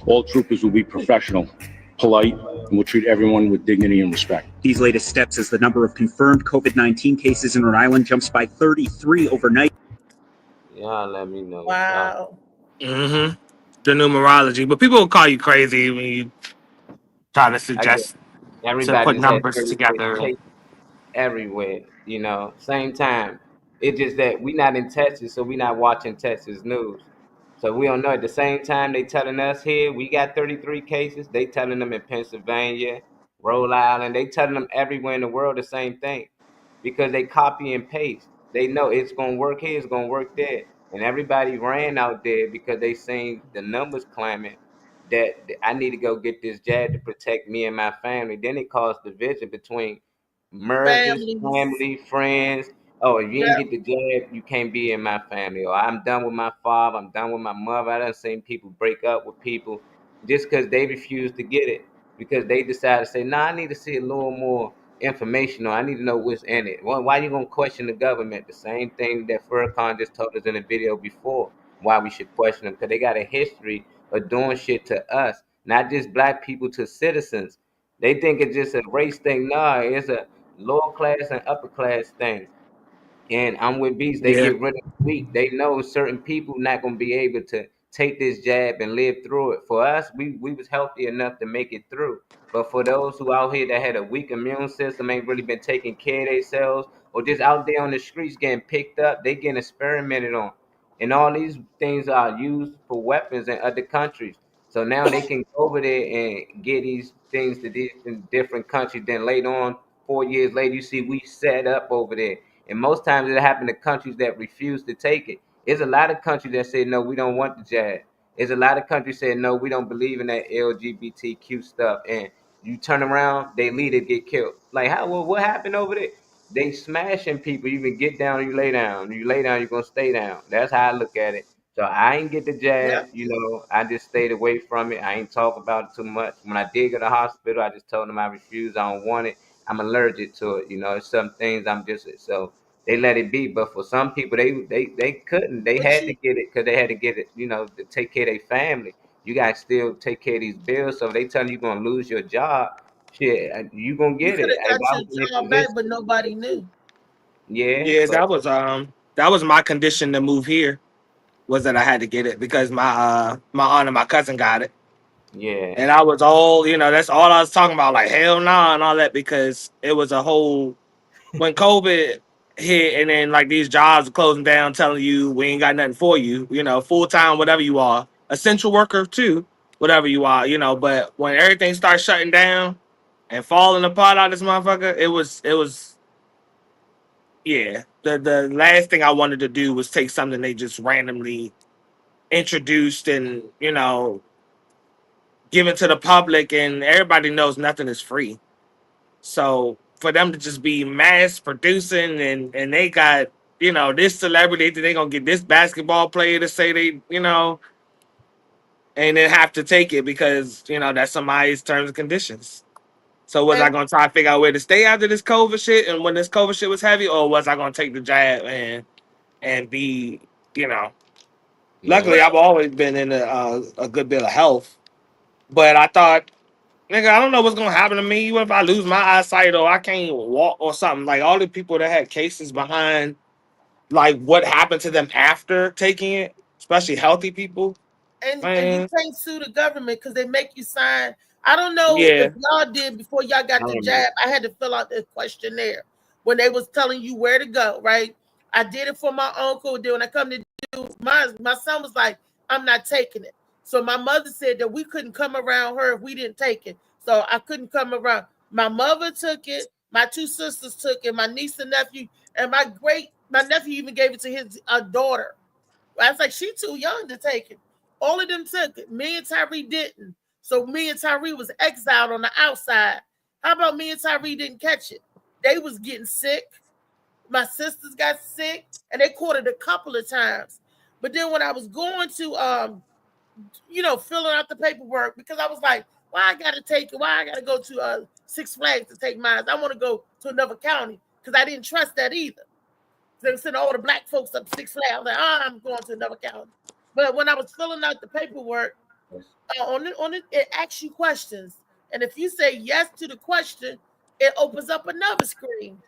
All troopers will be professional, polite, and will treat everyone with dignity and respect. These latest steps as the number of confirmed COVID-19 cases in Rhode Island jumps by 33 overnight. Y'all let me know. Wow. Mm-hmm. The numerology. But people will call you crazy when you try to suggest to put numbers together. Everywhere, you know, same time. It's just that we not in Texas, so we not watching Texas news. So we don't know. At the same time, they telling us here we got 33 cases. They telling them in Pennsylvania, Rhode Island. They telling them everywhere in the world the same thing, because they copy and paste. They know it's gonna work here, it's gonna work there, and everybody ran out there because they seen the numbers climbing. That I need to go get this jab to protect me and my family. Then it caused division between mergers, family, friends. Oh, if you didn't get the jab, you can't be in my family. Or I'm done with my father, I'm done with my mother. I done seen people break up with people just because they refused to get it, because they decided to say, nah, I need to see a little more information, or I need to know what's in it. Well, why you gonna question the government? The same thing that Furcon just told us in the video before, why we should question them, because they got a history of doing shit to us, not just black people, to citizens. They think it's just a race thing. No, it's a lower class and upper class thing. And I'm with Beast. They get rid of the weak. They know certain people not gonna be able to take this jab and live through it. For us, we was healthy enough to make it through. But for those who out here that had a weak immune system, ain't really been taking care of themselves, or just out there on the streets getting picked up, they getting experimented on. And all these things are used for weapons in other countries. So now they can go over there and get these things to these in different countries. Then later on, 4 years later, you see we set up over there. And most times it happened to countries that refuse to take it. There's a lot of countries that say, no, we don't want the jab. Is a lot of countries saying no, we don't believe in that LGBTQ stuff, and you turn around, they leader get killed. Like how? Well, what happened over there? They smashing people. You can get down, you lay down. You lay down, you're gonna stay down. That's how I look at it. So I ain't get the jab, I just stayed away from it. I ain't talk about it too much. When I did go to the hospital, I just told them I refuse. I don't want it. I'm allergic to it. It's some things I'm just so they let it be. But for some people, they couldn't. They had to get it because they had to get it. To take care of their family. You got to still take care of these bills. So if they tell you you're gonna lose your job, shit, you gonna get it. You could have got your job back, but nobody knew. Yeah, that was my condition to move here, was that I had to get it because my aunt and my cousin got it. Yeah. And I was all, that's all I was talking about, like hell nah and all that, because it was a whole when COVID hit and then like these jobs are closing down, telling you we ain't got nothing for you, full time, whatever you are, essential worker too, whatever you are, but when everything starts shutting down and falling apart out this motherfucker, it was yeah. The last thing I wanted to do was take something they just randomly introduced and, given to the public, and everybody knows nothing is free. So for them to just be mass producing and they got, this celebrity, they're going to get this basketball player to say they, and then have to take it because, that's somebody's terms and conditions. So was I going to try to figure out where to stay after this COVID shit and when this COVID shit was heavy, or was I going to take the jab and be, luckily I've always been in a good bit of health, but I thought, nigga, I don't know what's gonna happen to me. What if I lose my eyesight or I can't walk or something? Like all the people that had cases behind, like what happened to them after taking it, especially healthy people. And you can't sue the government because they make you sign. I don't know Yeah. if y'all did before y'all got the jab. I had to fill out the questionnaire when they was telling you where to go, right? I did it for my uncle. Then when I come to do mine, my son was like, I'm not taking it. So my mother said that we couldn't come around her if we didn't take it. So I couldn't come around. My mother took it. My two sisters took it. My niece and nephew, and my nephew even gave it to his daughter. I was like, she too young to take it. All of them took it. Me and Tyree didn't. So me and Tyree was exiled on the outside. How about me and Tyree didn't catch it? They was getting sick. My sisters got sick, and they caught it a couple of times. But then when I was going to, filling out the paperwork, because I was like, why I got to take it? Why I got to go to Six Flags to take mine? I want to go to another county because I didn't trust that either. They were sending all the black folks up to Six Flags. I was like, I'm going to another county. But when I was filling out the paperwork, on it, it asks you questions. And if you say yes to the question, it opens up another screen.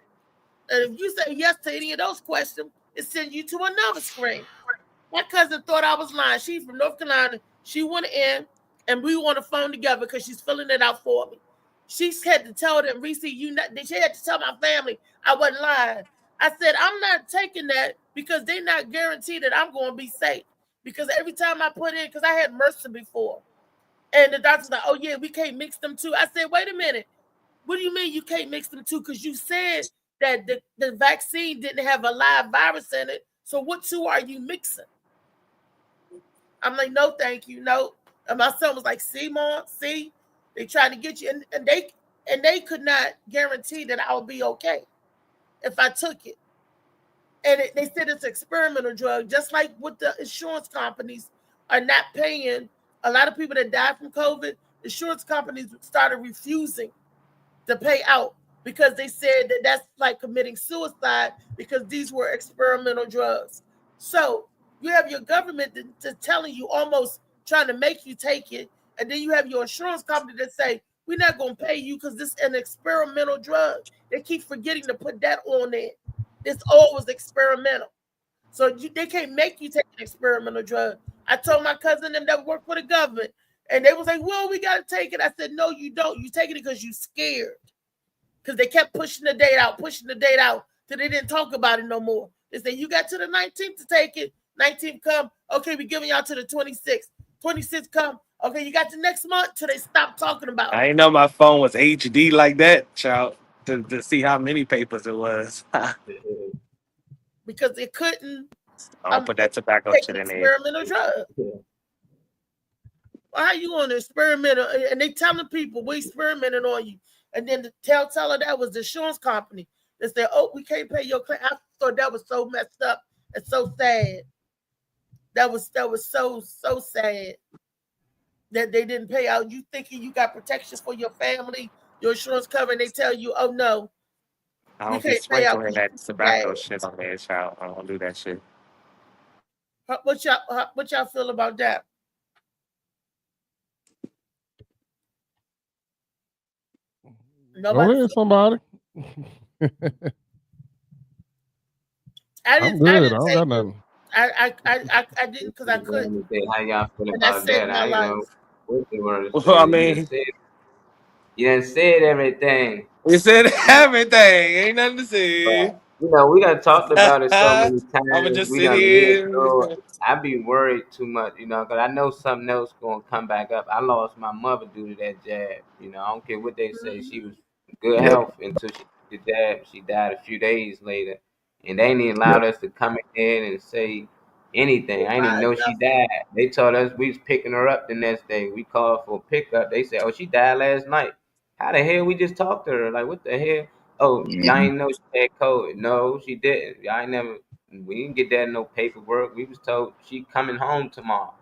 And if you say yes to any of those questions, it sends you to another screen. My cousin thought I was lying. She's from North Carolina. She went in, and we were on the phone together because she's filling it out for me. She had to tell them, Reese, she had to tell my family I wasn't lying. I said, I'm not taking that because they're not guaranteed that I'm going to be safe. Because every time I put in, because I had MRSA before, and the doctor's like, oh, yeah, we can't mix them two. I said, wait a minute. What do you mean you can't mix them two? Because you said that the vaccine didn't have a live virus in it. So what two are you mixing? I'm like, no, thank you. No. And my son was like, see, Mom, see? They trying to get you. And they could not guarantee that I would be okay if I took it. And they said it's an experimental drug, just like with the insurance companies are not paying. A lot of people that died from COVID, insurance companies started refusing to pay out because they said that that's like committing suicide because these were experimental drugs. So you have your government to telling you, almost trying to make you take it, and then you have your insurance company that say, we're not going to pay you because this is an experimental drug. They keep forgetting to put that on there. It's always experimental. So they can't make you take an experimental drug. I told my cousin them that work for the government, and they was like, well, we got to take it. I said, no, you don't. You taking it because you scared. Because they kept pushing the date out, till they didn't talk about it no more. They said, you got to the 19th to take it. 19th come. Okay, we're giving y'all to the 26th. 26th come. Okay, you got the next month till they stop talking about it. I didn't know my phone was HD like that, child, to see how many papers it was. Because it couldn't I'll put that tobacco shit in there. experimental drug. Well, how you going to experiment? And they telling people we experimented on you. And then the telltale that was the insurance company. They said, oh, we can't pay your claim. I thought that was so messed up and so sad. That was so sad that they didn't pay out. You thinking you got protections for your family, your insurance cover, and they tell you, oh no. I don't be sprinkling that tobacco shit on there, child. I don't do that shit. What y'all feel about that? Nobody. Somebody. I'm good. I don't got nothing. I didn't because I couldn't. How y'all feel about that? I know. Well, I mean, you done said everything. You said everything. Ain't nothing to say. But, you know, we done talked about it so many times. I'ma just we sit done here. so I be worried too much, you know, because I know something else gonna come back up. I lost my mother due to that jab. You know, I don't care what they say. She was in good health until she did the jab. She died a few days later, and they ain't even allowed us to come in and say anything. I didn't even know she died. They told us we was picking her up the next day. We called for a pickup. They said, "Oh, she died last night." How the hell we just talked to her? Like, what the hell? Oh, y'all ain't know she had COVID. No, she didn't. Y'all ain't never. We didn't get that in no paperwork. We was told she coming home tomorrow.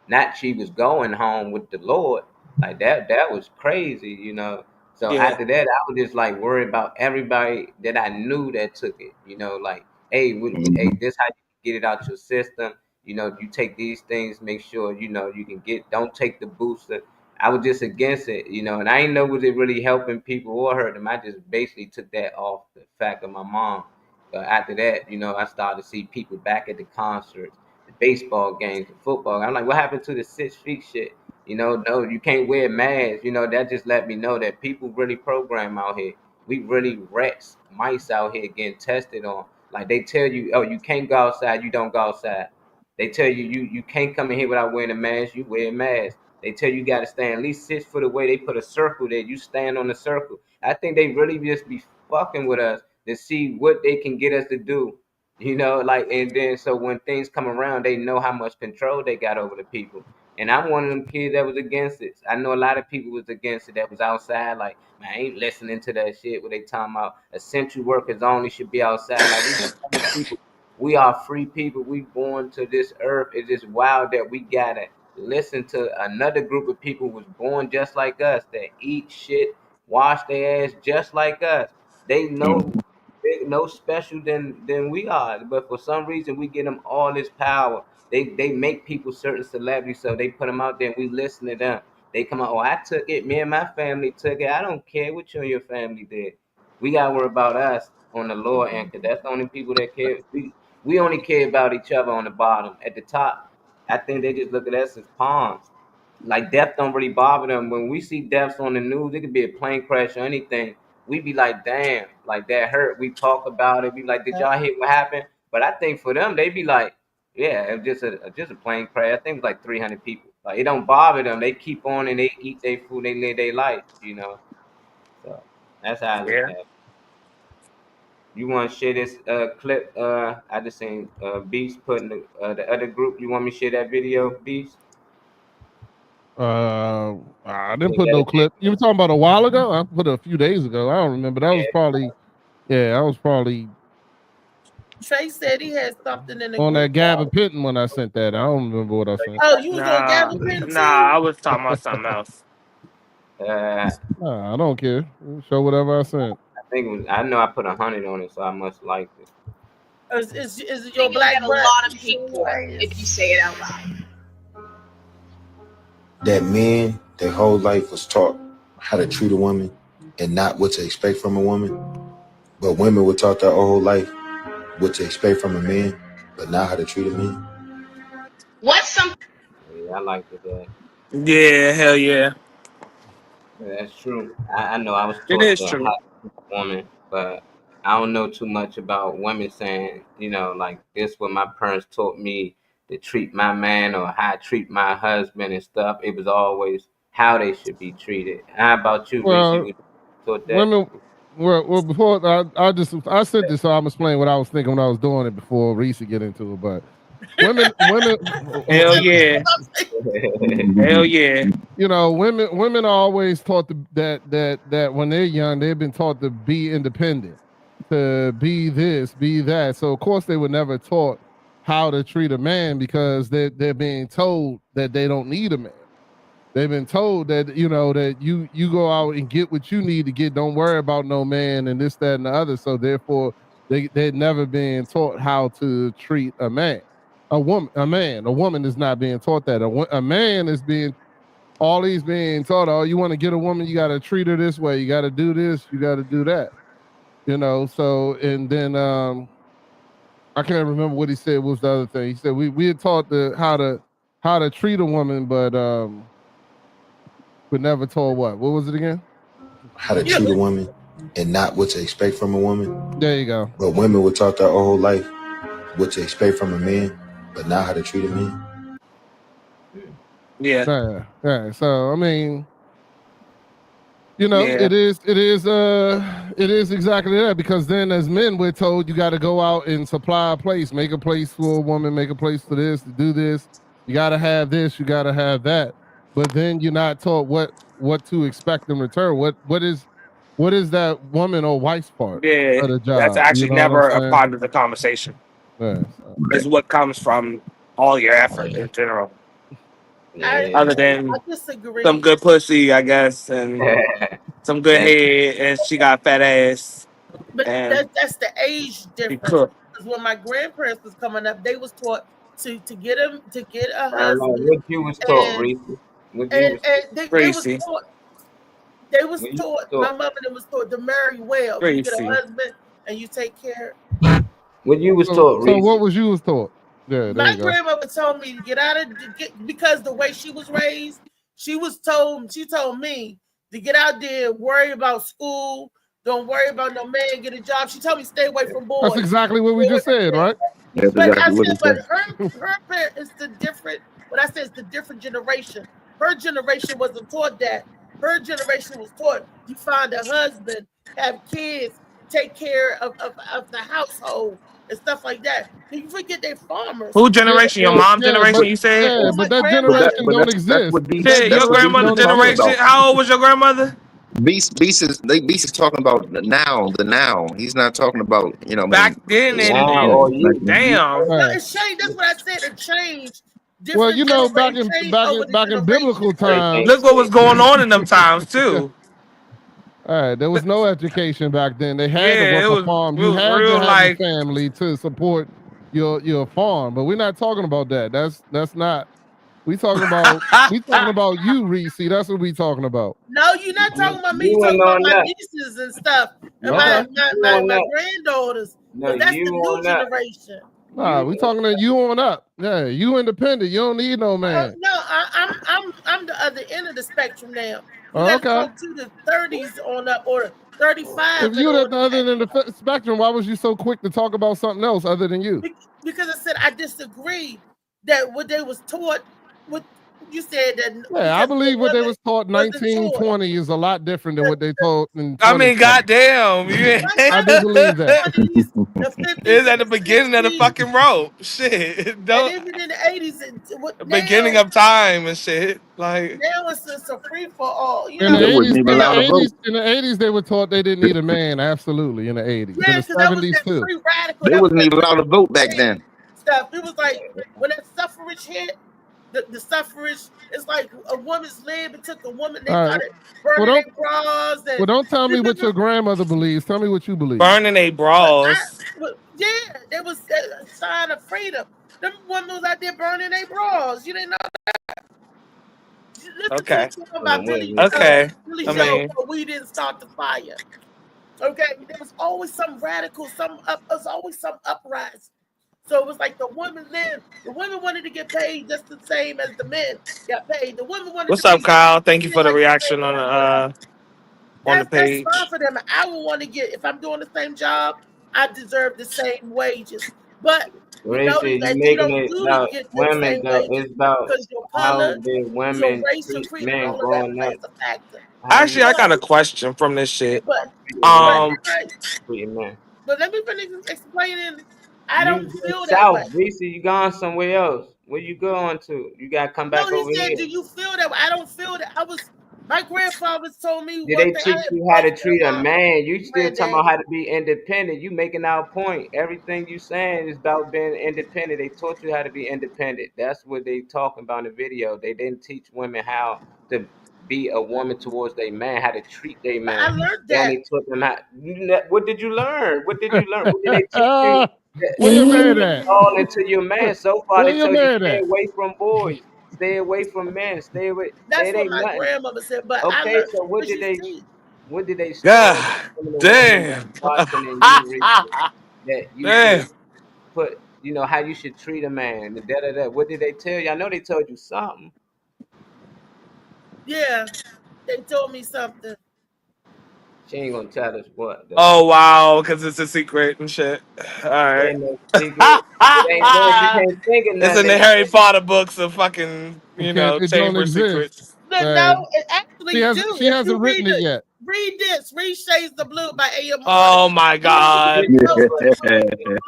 Not she was going home with the Lord. Like that was crazy, you know. So Yeah. after that, I was just like worried about everybody that I knew that took it. You know, like, hey, hey, this how you get it out your system. You know, you take these things, make sure you know you can get. Don't take the booster. I was just against it, you know, and I didn't know was it really helping people or hurting them. I just basically took that off the fact of my mom. But after that, you know, I started to see people back at the concerts, the baseball games, the football. I'm like, what happened to the 6 feet shit? You know, no, you can't wear masks. You know, that just let me know that people really program out here. We really rats, mice out here getting tested on. Like they tell you, oh, you can't go outside, you don't go outside. They tell you you can't come in here without wearing a mask, you wear a mask. They tell you got to stand at least 6 foot away. They put a circle there. You stand on the circle. I think they really just be fucking with us to see what they can get us to do. You know, like, and then so when things come around, they know how much control they got over the people. And I'm one of them kids that was against it. I know a lot of people was against it that was outside. Like, man, I ain't listening to that shit where they talking about essential workers only should be outside. Like, we are free people. We born to this earth. It's just wild that we gotta listen to another group of people was born just like us that eat shit, wash their ass just like us. They know they're no special than we are, but for some reason we get them all this power. They make people certain celebrities, so they put them out there and we listen to them. They come out, oh, I took it. Me and my family took it. I don't care what you and your family did. We gotta worry about us on the lower end, because that's the only people that care. We only care about each other on the bottom. At the top, I think they just look at us as pawns. Like death don't really bother them. When we see deaths on the news, it could be a plane crash or anything. We be like, damn, like that hurt. We talk about it. We like, did y'all hear what happened? But I think for them, they be like, yeah, it was just a plane crash. I think it was like 300 people. Like it don't bother them. They keep on and they eat their food. They live their life, you know. So that's how I look at it. You want to share this clip? I just seen Beast put in the other group. You want me to share that video, Beast? I didn't put no clip. You were talking about a while ago? I put it a few days ago. I don't remember. That was probably Trey said he had something in the on group that Gavin Pitton when I sent that. I don't remember what I sent. Oh, you was on Gavin Pitton too? Nah, I was talking about something else. I don't care. Show whatever I sent. I think it was, I know I put 100 on it, so I must like it. Is it your black get a lot of hate for it if you say it out loud. That men, their whole life was taught how to treat a woman and not what to expect from a woman. But women were taught their whole life what to expect from a man, but not how to treat a man. What's some? Yeah, I like it. Yeah, hell yeah. Yeah, that's true. I know I was It taught is to true. how to treat a woman, but I don't know too much about women saying, you know, like this what my parents taught me to treat my man or how I treat my husband and stuff. It was always how they should be treated. How about you, Well, Reese? You taught that? women. Well, before I sent this, so I'm explaining what I was thinking when I was doing it before Reese get into it. But women. Hell yeah. Hell yeah. You know, women are always taught that when they're young, they've been taught to be independent, to be this, be that. So of course they were never taught how to treat a man because they're being told that they don't need a man. They've been told that, you know, that you go out and get what you need to get. Don't worry about no man and this, that, and the other. So therefore, they've never been taught how to treat a man. A woman is not being taught that. A man is being, all he's being taught, oh, you want to get a woman, you got to treat her this way. You got to do this. You got to do that. You know, so, and then I can't remember what he said was the other thing. He said we had taught how to treat a woman, but never told what? What was it again? How to treat a woman and not what to expect from a woman. There you go. But women were taught their whole life what to expect from a man, but not how to treat a man. Yeah. Yeah. So I mean, you know, Yeah. it is exactly that, because then as men we're told you got to go out and supply a place, make a place for a woman, make a place for this, to do this. You got to have this, you got to have that. But then you're not taught what to expect in return. What is that woman or wife's part Yeah. of the job? That's actually You know never what I'm a saying? part of the conversation. Yeah, It's what comes from all your effort in general. Other than I disagree. some good pussy, I guess, and some good head, and she got fat ass. But And that's the age she difference. cooked. Because when my grandparents was coming up, they was taught to get a I don't know husband. what you was taught, And- Reese. What you And, was and they was Tracy. taught. What you My taught? mother was taught to marry well. You get a Tracy. husband and you take care. What you was So, taught, so Reese? what was you was taught? Yeah, there My you go. grandmother told me to get out of because the way she was raised, she told me to get out there, worry about school, don't worry about no man, get a job. She told me stay away from boys. That's exactly what we just said, right? But I said, but her parent is the different. What I said is the different generation. Her generation wasn't taught that. Her generation was taught you find a husband, have kids, take care of the household and stuff like that. You forget they farmers. Who generation? Your mom generation? You said? Yeah, but that generation don't exist. Shit, your grandmother generation. How old was your grandmother? Beast is talking about the now. He's not talking about, you know, Back then, damn. No, it's changed. That's what I said. It changed. Well, you know, back in biblical times. Look what was going on in them times too. All right, there was no education back then. They had Yeah, to it work was- a farm. it You was had real to have like- a family to support your farm. But we're not talking about that. That's not. We talking about you, Reese. That's what we talking about. No, you're not talking about me. You You're talking ain't about on my that. nieces and stuff, and Okay. my granddaughters. No, That's you the new on that. generation. Nah, we talking to you on up. Yeah, you independent. You don't need no man. No, I'm the other end of the spectrum now. You Oh, got to okay. go to the 30s on up or the 35. If you're at the other end of the spectrum, why was you so quick to talk about something else other than you? Because I said I disagree that what they was taught. What you said that. Yeah, I believe what they was taught in wasn't 1920 is a lot different than what they taught in I mean, 2020. goddamn. I do believe that. It's at the beginning of the fucking road. Shit. And Don't, even in the 80s, beginning of time and shit. Like, now it's just a free for all. You In the, know, 80s, they were taught they didn't need a man. Absolutely, in the 80s. Yeah, In the 'cause that was 70s that too. free radical. They that wasn't was even that allowed to vote back then. stuff. It was like when that suffrage hit, the suffrage, it's like a woman's lib. It took a woman, they All right. started Well, burning don't- their bras. And, Well, don't tell me what your grandmother believes. Tell me what you believe. burning they bras. yeah, there was a sign of freedom. Them women was out there burning their bras. You didn't know that. Listen Okay. to the song about Billy Okay. Joe, Billy I Joe, mean- but we didn't start the fire. Okay, there was always some radical, was always some uprising. So it was like the women lived. The women wanted to get paid just the same as the men got paid. The women wanted. What's to up, be- Kyle? Thank you for the reaction on the page. That's fine for them. I would want to get, if I'm doing the same job, I deserve the same wages. But you know Reese, that you you don't making it do about to get the women same though. wages It's about because your how color, did your women race, your treat creed, men all of that growing plays up. a factor. Actually, I got a question from this shit. But Um, right, Treating men. but let me finish explaining. I don't You feel went that way. south, Reese. You gone somewhere else. Where you going to? You gotta come back No, over he said, here. "Do you feel that way?" I don't feel that. My grandfather told me Did one they thing. teach I had you how to both treat a grandma man? You and still talking about granddaddy. how to be independent. You making our point. Everything you saying is about being independent. They taught you how to be independent. That's what they talking about in the video. They didn't teach women how to be a woman towards their man, how to treat their But man. I learned Then that. they taught them how. What did you learn? What did you learn? What did they teach you? Where your man It's at? all into your man. So far, Where they your tell you man stay at? away from boys, stay away from men, stay away. That's It what ain't my nothing. grandmother said. But I Okay, learned so what because did you they? see, What did they store God in the women that damn. watching and you reading that you should Damn. put, how you should treat a man, and da da da. What did they tell you? I know they told you something. yeah, they told me something. She ain't gonna tell us what though. Oh wow, because it's a secret and shit. All It right. ain't no secret. It ain't no. She can't think of It's nothing. in the They Harry Potter books of fucking, It don't chamber exist. secrets. No, it actually do. She If hasn't you written it yet. read this. Read Shades of Blue by A.M. Oh my god.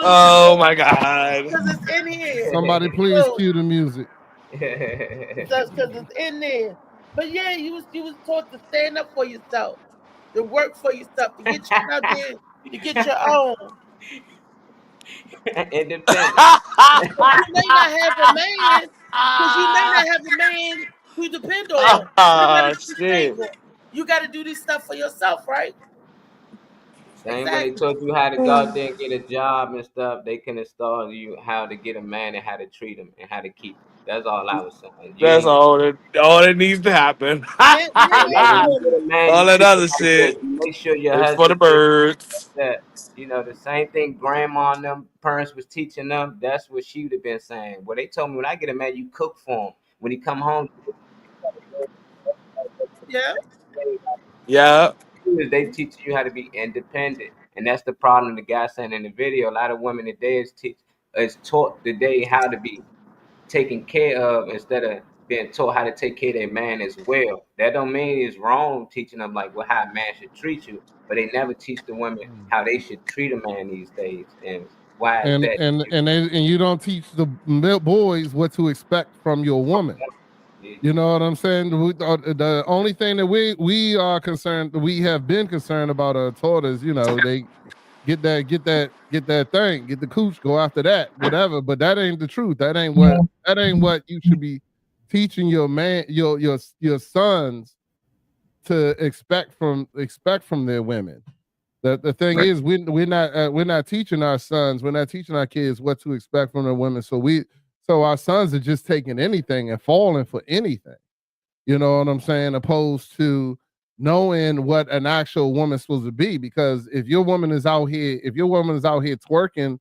Oh my god. Because it's in here. Somebody please Look, cue the music. because it's in there. But yeah, you was taught to stand up for yourself, to work for yourself, to get you out there, to get your own. Independent. You may not have a man, because you may not have a man who depend on. You got Ah, to be shit. stable. You got to do this stuff for yourself, right? Same when they taught you how to go out there and get a job and stuff, they can install you how to get a man and how to treat him and how to keep him. That's all I was saying. You That's ain't all that needs to happen. Yeah, like when you get a man, All you that treat him other like this. shit You make sure your is for the husband treats birds. you like that. The same thing grandma and them parents was teaching them. That's what she would have been saying. Well, they told me when I get a man, you cook for him. When he come home, yeah. Yeah. They teach you how to be independent, and that's the problem. The guy saying in the video, a lot of women today is taught today how to be taken care of instead of being taught how to take care of their man as well. That don't mean it's wrong teaching them like how a man should treat you, but they never teach the women how they should treat a man these days. And why is And that? and and they, and you don't teach the boys what to expect from your woman. You know what I'm saying? The only thing that we are concerned, we have been concerned about, taught us, they get that thing, get the cooch, go after that, whatever. But that ain't the truth. That ain't what you should be teaching your man, your sons to expect from their women. The thing is, we're not teaching our sons, we're not teaching our kids what to expect from their women. So our sons are just taking anything and falling for anything. You know what I'm saying? Opposed to knowing what an actual woman's supposed to be. Because if your woman is out here twerking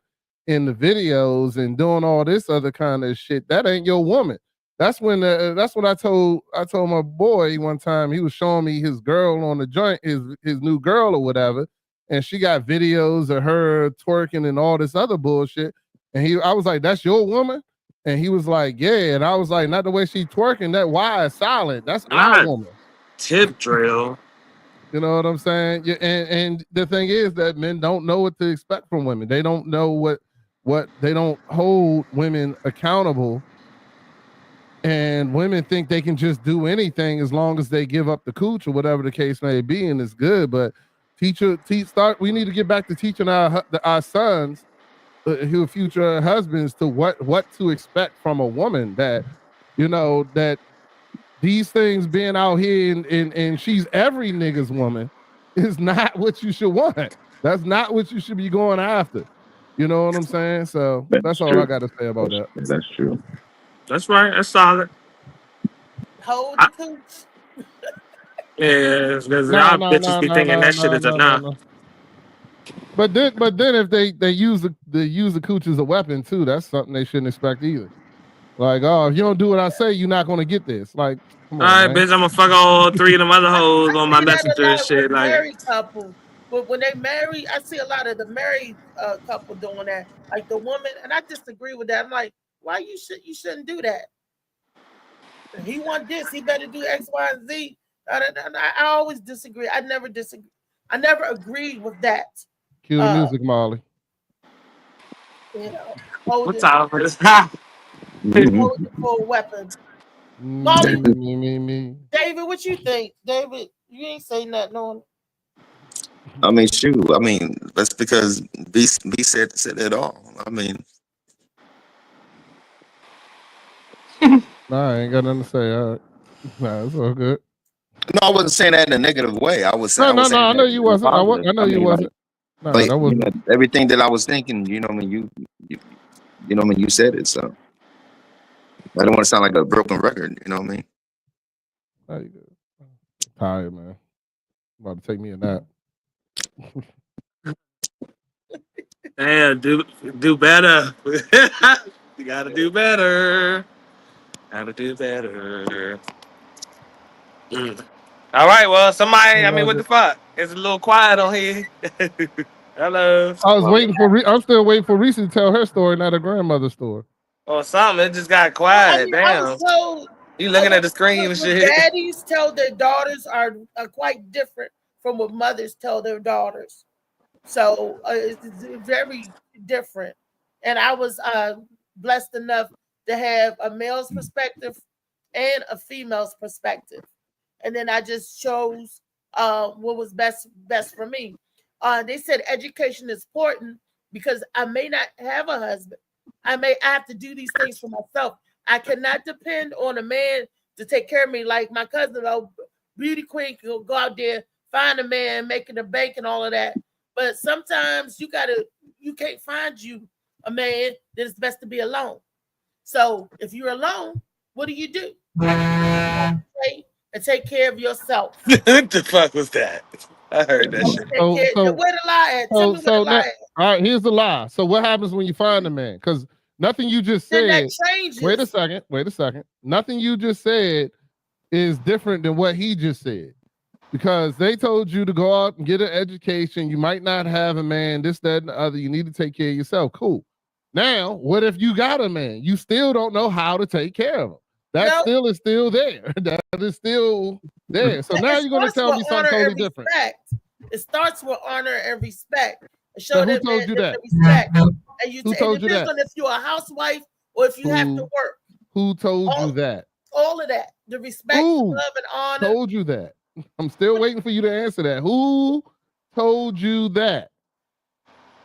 in the videos and doing all this other kind of shit, that ain't your woman. That's when I told my boy one time. He was showing me his girl on the joint, his new girl or whatever, and she got videos of her twerking and all this other bullshit. And I was like, "That's your woman?" And he was like, "Yeah." And I was like, "Not the way she twerking. That Y is silent. That's our Not woman." tip drill. You know what I'm saying? Yeah, and the thing is that men don't know what to expect from women. They don't know what they don't hold women accountable. And women think they can just do anything as long as they give up the cooch or whatever the case may be, and it's good. But we need to get back to teaching our sons, who future husbands, to what to expect from a woman. That that these things being out here and she's every nigga's woman is not what you should want. That's not what you should be going after. You know what I'm saying? So that's all I got to say about that. That's true. That's right. That's solid. Hold the cooch. Yeah, because No. y'all bitches be thinking that shit is enough. But then if they use the cooch as a weapon too, that's something they shouldn't expect either. Like, oh, if you don't do what I say, you're not gonna get this. Like, come All on, right, man. bitch, I'm gonna fuck all three of them other hoes on my See that a messenger and lot with shit. Like, married couples. But when they marry, I see a lot of the married couple doing that. Like the woman, and I disagree with that. I'm like, why you shouldn't do that? If he want this, he better do X, Y, and Z. I always disagree. I never disagree. I never agreed with that. Cue the music, Molly. You know, What holding time for this? holding for a weapon. Molly, Me. David, what you think? David, you ain't say nothing on it. I mean, shoot. I mean, that's because B said it all. I mean, Nah, I ain't got nothing to say. All right. Nah, it's all good. no, I wasn't saying that in a negative way. I was No, saying I know that you in a wasn't. I positive. know you mean, wasn't. No, like, that wasn't. everything that I was thinking, you know, I mean, you know, I mean, you said it. So I don't want to sound like a broken record. You know what I mean? How you good? Tired, man. About to take me a nap. Damn, do better. You gotta do better. Gotta do better. All right, well, somebody. I mean, what the fuck? It's a little quiet on here. Hello. I was waiting for. I'm still waiting for Reese to tell her story, not her grandmother's story. Or something. It just got I quiet. mean, I was Damn. told. You looking at the screen and what shit. daddies tell their daughters are quite different from what mothers tell their daughters. So it's very different. And I was blessed enough to have a male's perspective and a female's perspective. And then I just chose what was best for me. They said education is important because I may not have a husband. I have to do these things for myself. I cannot depend on a man to take care of me like my cousin, beauty queen, can go out there, find a man, making a bank and all of that. But sometimes you can't find you a man that it's best to be alone. So if you're alone, what do? And take care of yourself. What the fuck was that? I heard that shit. Where the lie at? Tell me where the lie at. All right, here's the lie. So what happens when you find a man? Because nothing you just said. Then that changes. Wait a second. Nothing you just said is different than what he just said. Because they told you to go out and get an education. You might not have a man, this, that, and the other. You need to take care of yourself. Cool. Now, what if you got a man? You still don't know how to take care of him. That still is still there. That is still there. So now you're going to tell me something totally different. It starts with honor and respect. So who told you that? Respect. And Who told you that? If you're a housewife or if you have to work. Who told you that? All of that. The respect, love, and honor. Told you that? I'm still waiting for you to answer that. Who told you that?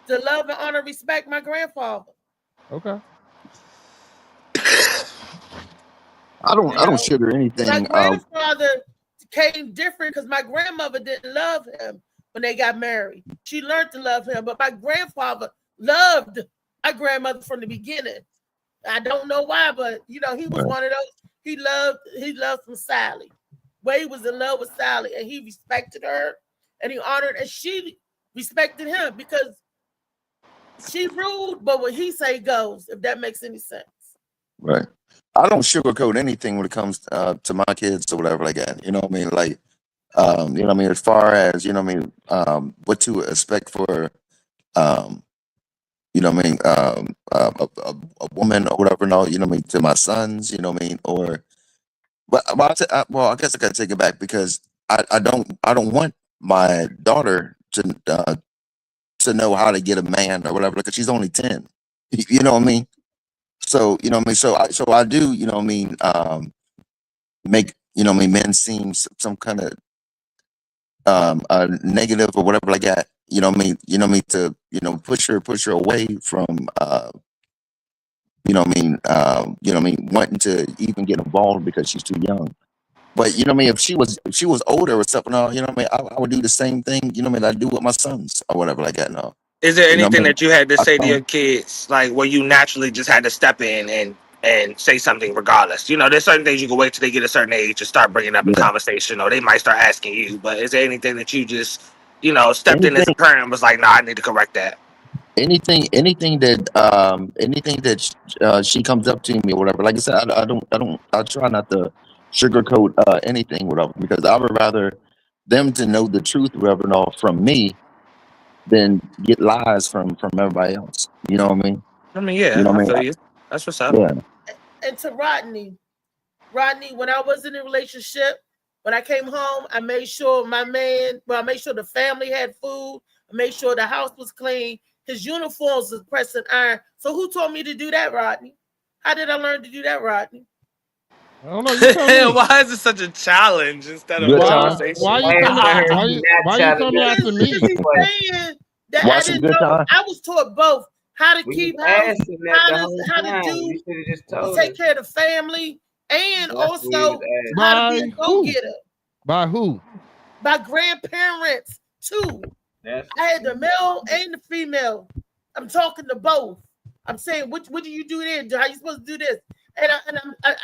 The love and honor, respect my grandfather. Okay. I don't sugar anything. My grandfather came different because my grandmother didn't love him when they got married. She learned to love him, but my grandfather loved my grandmother from the beginning. I don't know why, but he was one of those. He loved from Sally. Wade was in love with Sally, and he respected her, and he honored, and she respected him because she ruled, but what he say goes. If that makes any sense. Right. I don't sugarcoat anything when it comes to my kids or whatever like that. You know what I mean? Like, you know what I mean? As far as, you know what I mean, what to expect for, you know what I mean, a woman or whatever, no, you know what I mean, to my sons, you know what I mean, or, well, I guess I gotta take it back because I don't want my daughter to know how to get a man or whatever, because she's only 10. You know what I mean? So, you know what I mean? So I do, you know what I mean, make, you know what I mean, men seem some kind of negative or whatever like that. You know what I mean, to, you know, push her away from you know what I mean, wanting to even get involved because she's too young. But you know what I mean, if she was older or something, you know what I mean, I would do the same thing, you know what I mean, I do with my sons or whatever like that. No. Is there You know what I anything mean? that you had to say to your kids, like where you naturally just had to step in and say something regardless? You know, there's certain things you can wait till they get a certain age to start bringing up in conversation, or they might start asking you. But is there anything that you just, you know, stepped in as a parent and was like, "No, I need to correct that." Anything that she comes up to me or whatever. Like I said, I try not to sugarcoat anything whatever, because I would rather them to know the truth whatever and all from me than get lies from everybody else. You know what I mean? I mean, yeah, You know what I I mean? feel you. That's what's up. Yeah. And to Rodney, when I was in a relationship, when I came home, I made sure I made sure the family had food. I made sure the house was clean. his uniforms was pressing iron. So who told me to do that, Rodney? How did I learn to do that, Rodney? I don't know. You tell me. Why is it such a challenge instead of a Good time. conversation? Why you coming? Why you coming after me? Because he's saying that I Watch some didn't good know. time. I was taught both how to We keep was house, asking that the whole how to time. do, You should have just told take us. care of the family, and That's what we also was asking. how to By be a who? go-getter. By who? By grandparents too. That's I had the male and the female. I'm talking to both. I'm saying, what do you do there? How you supposed to do this?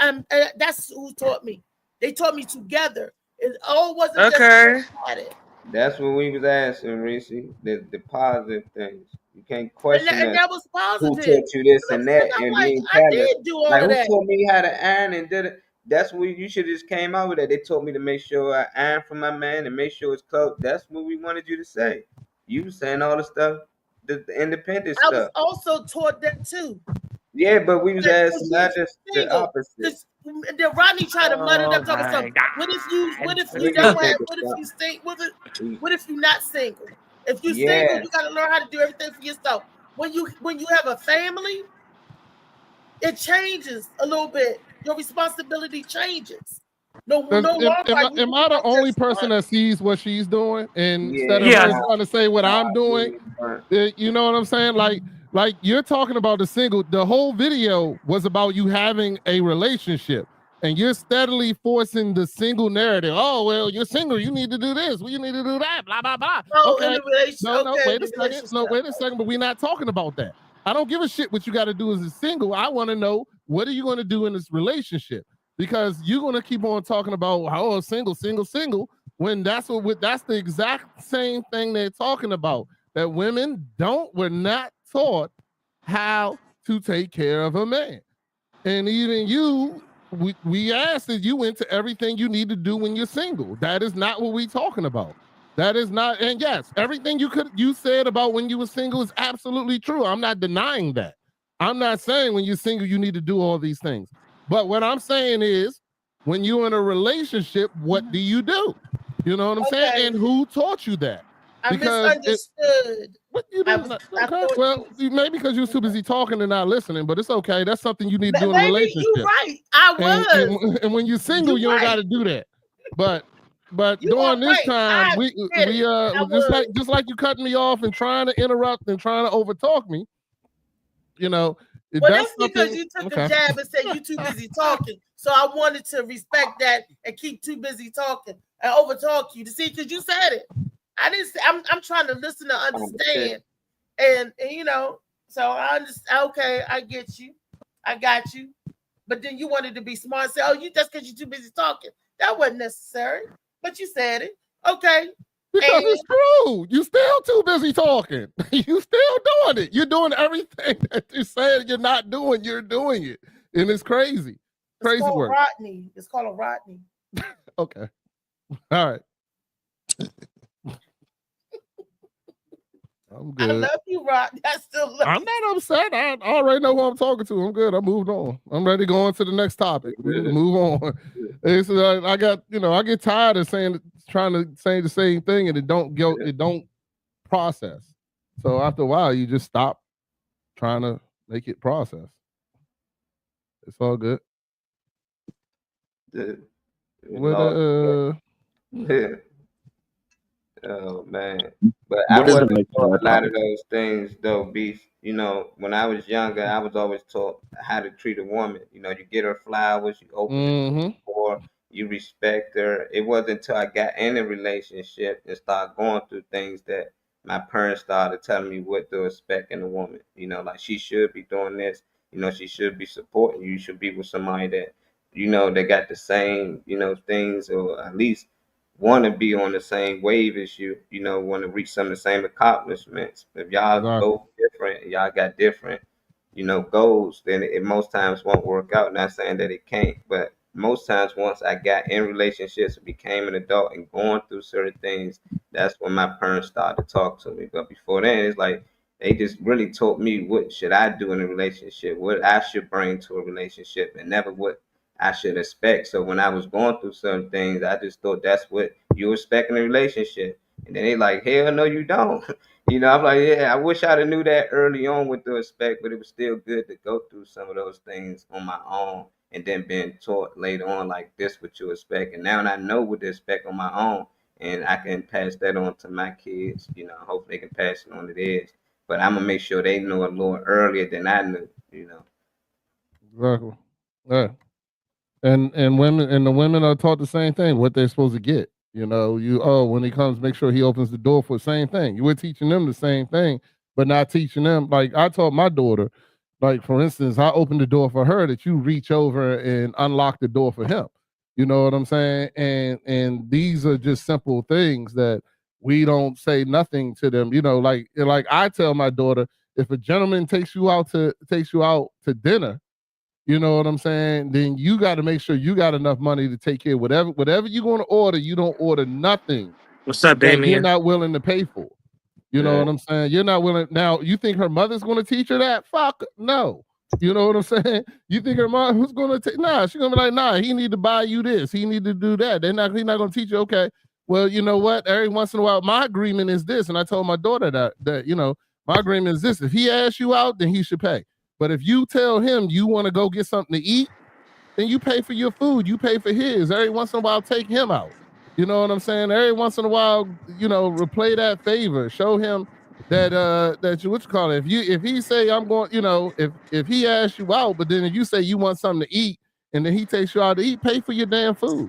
And that's who taught me. They taught me together. It all wasn't Okay. just at it. That's what we was asking, Reese. The positive things. You can't question And us. that was Who positive. taught you this and that, I'm and like, you ain't I tell us. did do all Like of who that. taught me how to iron and did it? That's what you should have just came out with that. They told me to make sure I iron for my man and make sure it's close. That's what we wanted you to say. You was saying all the stuff, the independent I was stuff. also taught that too. Yeah, but we was Because asking not just the single. opposite. Because the Rodney tried to mutter it up, talking something. What if you don't have? What if you stay? What if you're not single? If you're single, you got to learn how to do everything for yourself. When you have a family, it changes a little bit. Your responsibility changes. No longer. Am I the only person that sees what she's doing, and instead of Yeah. her trying to say what I'm doing, you know what I'm saying? Like you're talking about the single. The whole video was about you having a relationship, and you're steadily forcing the single narrative. Oh well, you're single. You need to do this. Well, you need to do that. Blah blah blah. Oh, okay. in the relationship. No, wait a second. No, wait a second. But we're not talking about that. I don't give a shit what you got to do as a single. I want to know, what are you going to do in this relationship? Because you're going to keep on talking about how single, when that's the exact same thing they're talking about. That women were not taught how to take care of a man. And even you, we asked that you into everything you need to do when you're single. That is not what we're talking about. That is not, and yes, everything you said about when you were single is absolutely true. I'm not denying that. I'm not saying when you're single you need to do all these things. But what I'm saying is, when you're in a relationship, what do you do? You know what I'm saying? And who taught you that? I misunderstood. Well, maybe because you're too busy talking and not listening, but it's okay. That's something you need to do in a Maybe relationship. you're right. I was. And when you're single, you don't got to do that. But during this time, we just like you cutting me off and trying to interrupt and trying to overtalk me. You know, well, that's because you took a jab and said you're too busy talking. So I wanted to respect that and keep too busy talking and overtalk you to see, because you said it. I didn't say, I'm trying to listen to understand. And you know, so I understand. Okay, I get you. I got you. But then you wanted to be smart and say, oh, you just because you're too busy talking. That wasn't necessary. But you said it. Okay. Because it's true. You still too busy talking. You still doing it. You're doing everything that you're saying you're not doing. You're doing it. And it's crazy. Crazy work. Rodney. It's called a Rodney. Okay. All right. I'm good. I love you, Rodney. I still love you. I'm not upset. I already know who I'm talking to. I'm good. I moved on. I'm ready to go on to the next topic. We can move on. It's, I get tired of trying to say the same thing, and it don't process. So after a while, you just stop trying to make it process. It's all good. Oh man, but I wasn't taught a lot of those things though. Beef, you know, when I was younger, I was always taught how to treat a woman. You know, you get her flowers, you open the door, you respect her. It wasn't until I got in a relationship and started going through things that my parents started telling me what to expect in a woman. You know, like she should be doing this. You know, she should be supporting you. You should be with somebody that, you know, they got the same, you know, things, or at least want to be on the same wave as you, you know, want to reach some of the same accomplishments. If y'all go different, and y'all got different, you know, goals, then it most times won't work out. Not saying that it can't, but most times once I got in relationships and became an adult and going through certain things, that's when my parents started to talk to me. But before then, it's like they just really taught me what should I do in a relationship, what I should bring to a relationship, and never what I should expect. So when I was going through certain things, I just thought that's what you expect in a relationship. And then they like, hell no, you don't. You know, I'm like, yeah, I wish I'd have knew that early on what to expect, but it was still good to go through some of those things on my own and then being taught later on, like this what you expect. And now I know what to expect on my own, and I can pass that on to my kids. You know, hopefully they can pass it on to theirs. But I'm gonna make sure they know a little earlier than I knew. You know. Exactly. Yeah. And women and the women are taught the same thing, what they're supposed to get. You know, when he comes, make sure he opens the door for the same thing. You were teaching them the same thing, but not teaching them. Like I taught my daughter, like for instance, I opened the door for her that you reach over and unlock the door for him. You know what I'm saying? And these are just simple things that we don't say nothing to them. You know, like I tell my daughter, if a gentleman takes you out to dinner, you know what I'm saying? Then you got to make sure you got enough money to take care of whatever you're going to order. You don't order nothing. What's up, that Damien? you're not willing to pay for. You know what I'm saying? You're not willing. Now, you think her mother's going to teach her that? Fuck no. You know what I'm saying? You think her mom who's going to take? Nah, she's going to be like, nah, he need to buy you this. He need to do that. He's not going to teach you. Okay, well, you know what? Every once in a while, my agreement is this. And I told my daughter that you know, my agreement is this. If he asks you out, then he should pay. But if you tell him you want to go get something to eat, then you pay for your food. You pay for his. Every once in a while, take him out. You know what I'm saying? Every once in a while, you know, replay that favor. Show him that you what you call it. If he say I'm going, you know, if he asks you out, but then if you say you want something to eat, and then he takes you out to eat, pay for your damn food.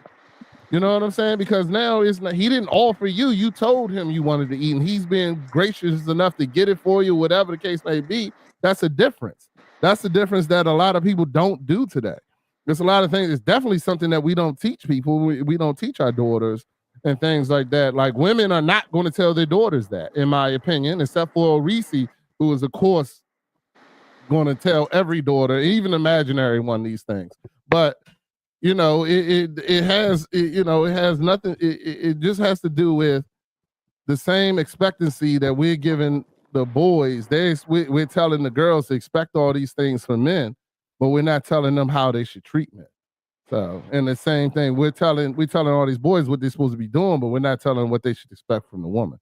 You know what I'm saying? Because now it's not, he didn't offer you. You told him you wanted to eat, and he's been gracious enough to get it for you, whatever the case may be. That's a difference. That's the difference that a lot of people don't do today. There's a lot of things. It's definitely something that we don't teach people. We don't teach our daughters and things like that. Like women are not going to tell their daughters that, in my opinion, except for Reese, who is, of course, going to tell every daughter, even imaginary one, these things. But you know, it has nothing. It just has to do with the same expectancy that we're giving the boys. We're telling the girls to expect all these things from men, but we're not telling them how they should treat men. So, and the same thing, we're telling all these boys what they're supposed to be doing, but we're not telling them what they should expect from the woman.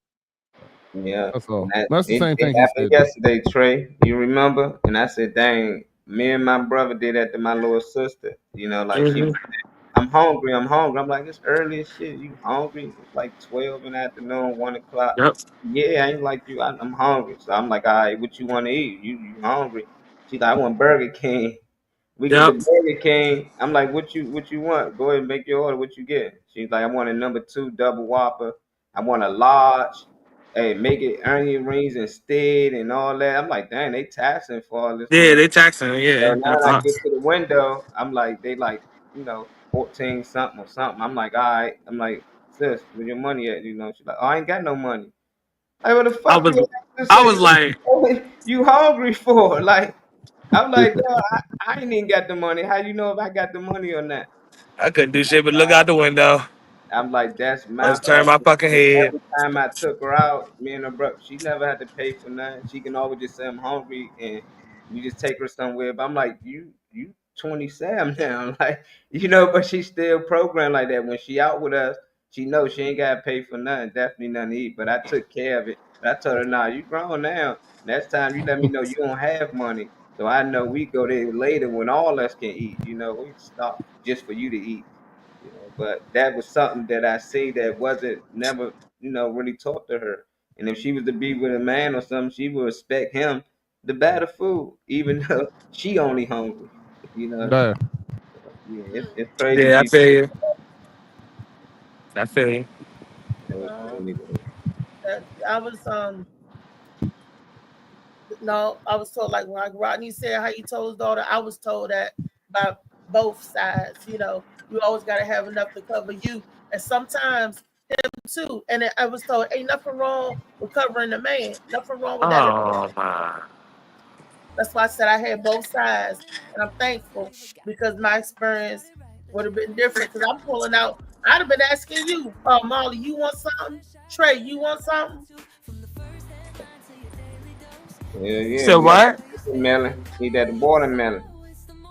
Yeah, that's all. That's the same thing. It happened yesterday, Trey. You remember? And I said, "Dang, me and my brother did that to my little sister." You know, like she, I'm hungry. I'm like, it's early as shit. You hungry? It's like 12 in the afternoon, 1 o'clock. Yep. Yeah, I ain't like you. I'm hungry. So I'm like, all right, what you want to eat? You hungry? She's like, I want Burger King. We get the Burger King. I'm like, what you want? Go ahead and make your order. What you get? She's like, I want a number 2 double Whopper. I want a large. Hey, make it onion rings instead and all that. I'm like, dang, they taxing for all this. Yeah, they taxing. Yeah. So now I get to the window. I'm like, they like, you know, 14 something or something. I'm like, all right. I'm like, sis, where your money at? You know, she's like, oh, I ain't got no money. Like, what the fuck? I was like, you hungry for? Like, I'm like, no, I ain't even got the money. How you know if I got the money or not? I couldn't do shit but look out the window. I'm like, that's my. Let's turn my fucking head. Every time I took her out, me and her brother, she never had to pay for nothing. She can always just say I'm hungry, and we just take her somewhere. But I'm like, you 27 now, like, you know. But she's still programmed like that. When she out with us, she knows she ain't gotta pay for nothing. Definitely nothing to eat. But I took care of it. But I told her, nah, you grown now. Next time you let me know you don't have money, so I know we go there later when all us can eat. You know, we stop just for you to eat. You know, but that was something that I see that wasn't never, you know, really taught to her. And if she was to be with a man or something, she would expect him to buy the food, even though she only hungry. You know. Yeah, it's crazy. Yeah, I feel you. I feel you. I was no, I was told, like Rodney said how he told his daughter, I was told that by both sides. You know, you always got to have enough to cover you, and sometimes him too. And I was told, ain't nothing wrong with covering the man. Nothing wrong with that. Oh my. That's why I said I had both sides, and I'm thankful because my experience would have been different. Because I'm pulling out. I'd have been asking you, Molly, you want something? Trey, you want something? Yeah. So what? Melon. Need that watermelon.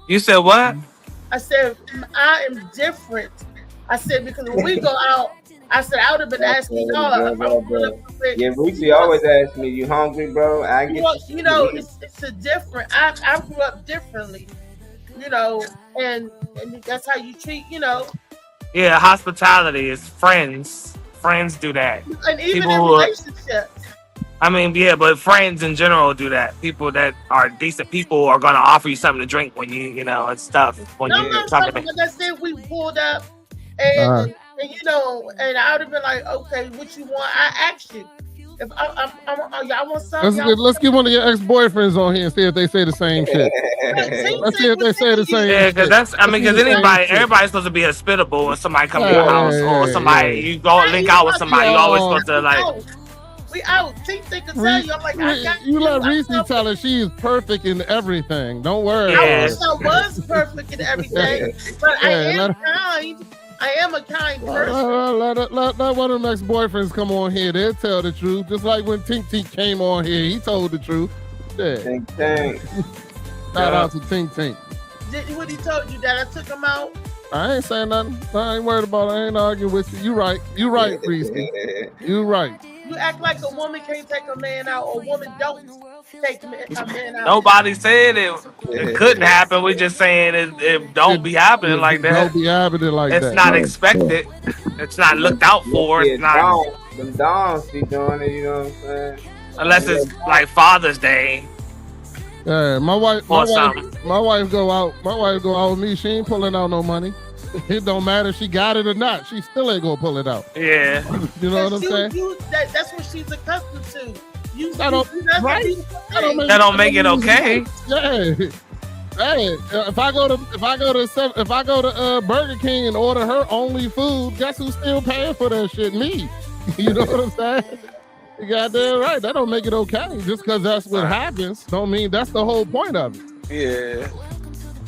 You said what? I said I am different I said, because when we go out, I said, I would have been asking y'all. If I was pulling up to bed, Yeah, Reese always asks me, "You hungry, bro?" I get it's a different. I grew up differently, and that's how you treat, Yeah, hospitality is friends. Friends do that. and even People in who are- relationships. I mean, yeah, but friends in general do that. People that are decent people are gonna offer you something to drink when you and stuff. When No, you I'm talking talking to like I said, we pulled up, and and I would have been like, okay, what you want? I asked you if y'all want something. Let's get one of your ex-boyfriends on here and see if they say the same shit. Let's see if they say the same Yeah, shit. because everybody's supposed to be hospitable when somebody come to your house or somebody you go link out with somebody. You always supposed to like. We out. Think they can tell you. I'm like, I got you. Let Reese tell her she is perfect in everything. Don't worry. I wish I was perfect in everything, but I am kind. I am a kind person. Let one of them ex-boyfriends come on here. They'll tell the truth. Just like when Tink Tink came on here, he told the truth. Yeah. Tink Tink. Shout out to Tink Tink. What he told you that I took him out? I ain't saying nothing. I ain't worried about it. I ain't arguing with you. You right. You right, Reese. You right. You act like a woman can't take a man out, or a woman don't take a man out. Nobody said it couldn't happen. We just saying it don't be happening like that. Don't be happening like that. It's not expected. It's not looked out for. It's not. Them dons be doing it. You know what I'm saying? Unless it's like Father's Day. Yeah, my wife go out. My wife go out with me. She ain't pulling out no money. It don't matter if she got it or not. She still ain't gonna pull it out. Yeah. You know what I'm saying? That's what she's accustomed to. That don't make it okay. Yeah. Hey, if I go to Burger King and order her only food, guess who's still paying for that shit? Me. You know what I'm saying? You goddamn right. That don't make it okay. Just because that's what happens, don't mean that's the whole point of Yeah. it.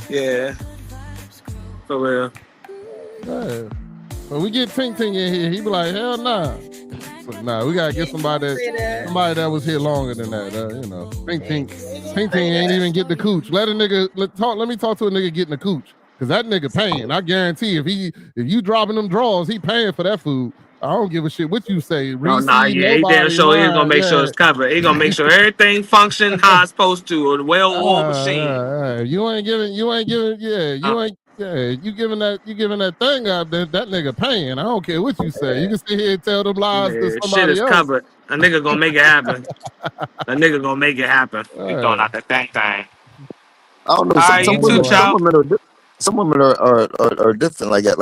Yeah. For real. Yeah. When we get Tink Tink in here, he be like, hell nah. But nah, we gotta get somebody that was here longer than that. Tink Tink ain't even get the cooch. Let me talk to a nigga getting the cooch. Cause that nigga paying. I guarantee if you dropping them drawers, he paying for that food. I don't give a shit what you say. He damn sure he's gonna make sure it's covered. He gonna make sure everything function how it's supposed to, or the well-oiled machine. You ain't giving that thing out there. That nigga paying. I don't care what you say. You can sit here and tell them lies to somebody Shit is else. covered. A nigga gonna make it happen. He throwing out that thing. I don't know. Some women are different like that.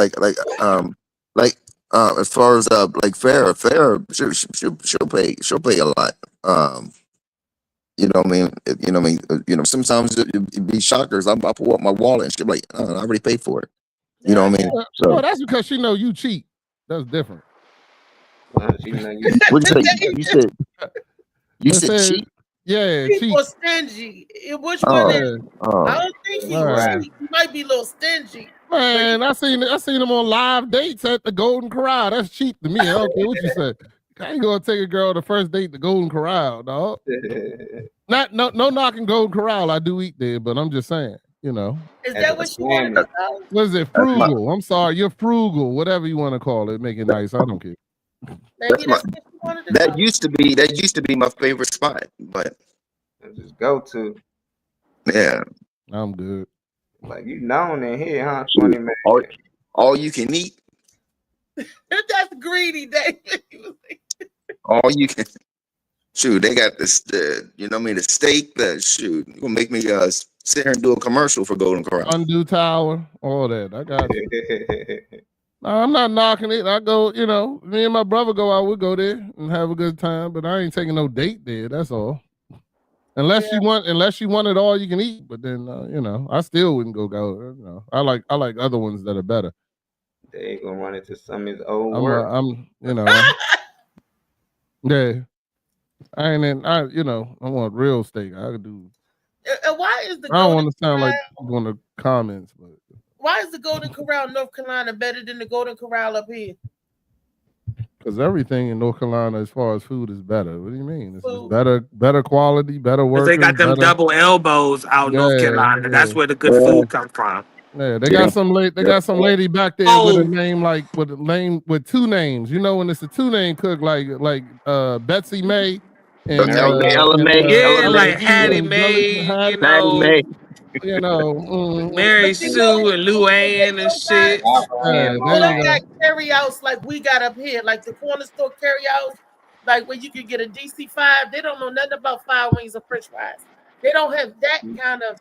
As far as like fair, she'll pay a lot. You know what I mean? Sometimes it'd be shockers. I pull up my wallet and she'll be like, I already paid for it. You know what I mean? Well, that's because she know you cheat. That's different. What you said? You said cheat? Yeah, people are stingy. Which one is? I don't think he might be a little stingy. Man, I seen him on live dates at the Golden Corral. That's cheap to me. I don't care what you say. I ain't gonna take a girl to the first date to Golden Corral, dog. No knocking Golden Corral. I do eat there, but I'm just saying, Is that what you wanted to know? What is it? Frugal. I'm sorry, you're frugal. Whatever you want to call it, make it nice. I don't care. That used to be my favorite spot, but just go to. Yeah, I'm good. Like you known in here, huh? Funny man. All you can eat. That's greedy, David. All you can. Shoot, they got this. The steak. Shoot, you gonna make me sit here and do a commercial for Golden Corral. Undue Tower, all that. I got you. No, I'm not knocking it. I go, me and my brother go out. We go there and have a good time, but I ain't taking no date there. That's all. Unless you want it all you can eat, but then I still wouldn't go. I like other ones that are better. They ain't gonna run into some of his old I'm work. Yeah. I want real steak. I could do. And why is the I don't want to sound like one of the comments, but why is the Golden Corral in North Carolina better than the Golden Corral up here? because everything in North Carolina as far as food is better. What do you mean? It's better quality, better work. They got them double elbows out in North Carolina. That's where the good food comes from. Yeah, they got some They got some lady back there with a name with two names. You know, when it's a two-name cook like Betsy May and Ella May, like Hattie and Mae, Hattie you know, you know, Mary Sue and Luann and shit. there They don't you got go. carry outs like we got up here, like the corner store carry outs, like where you can get a DC5. They don't know nothing about fried wings or French fries. They don't have that kind of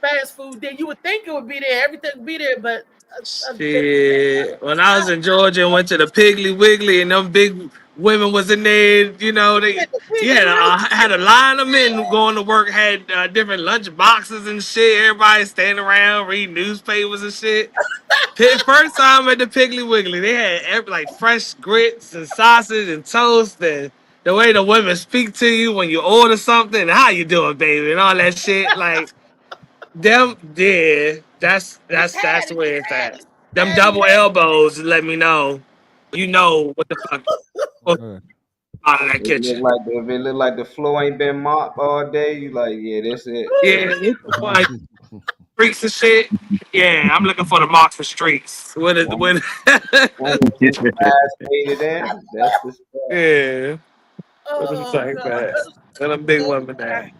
fast food there. You would think it would be there, everything would be there, but Shit. When I was in Georgia and went to the Piggly Wiggly and them big women was in there, you know, they had a line of men going to work, had different lunch boxes and shit. Everybody standing around reading newspapers and shit. First time at the Piggly Wiggly, they had like fresh grits and sausage and toast and the way the women speak to you when you order something, how you doing, baby, and all that shit. Like them, yeah, that's where it's at. Them double elbows let me know, you know what the fuck out of that kitchen. If it look like the floor ain't been mopped all day, you like, yeah, that's it. Yeah, like streets and shit. Yeah, I'm looking for the marks for streets. When That's the stuff. yeah, and them big women there.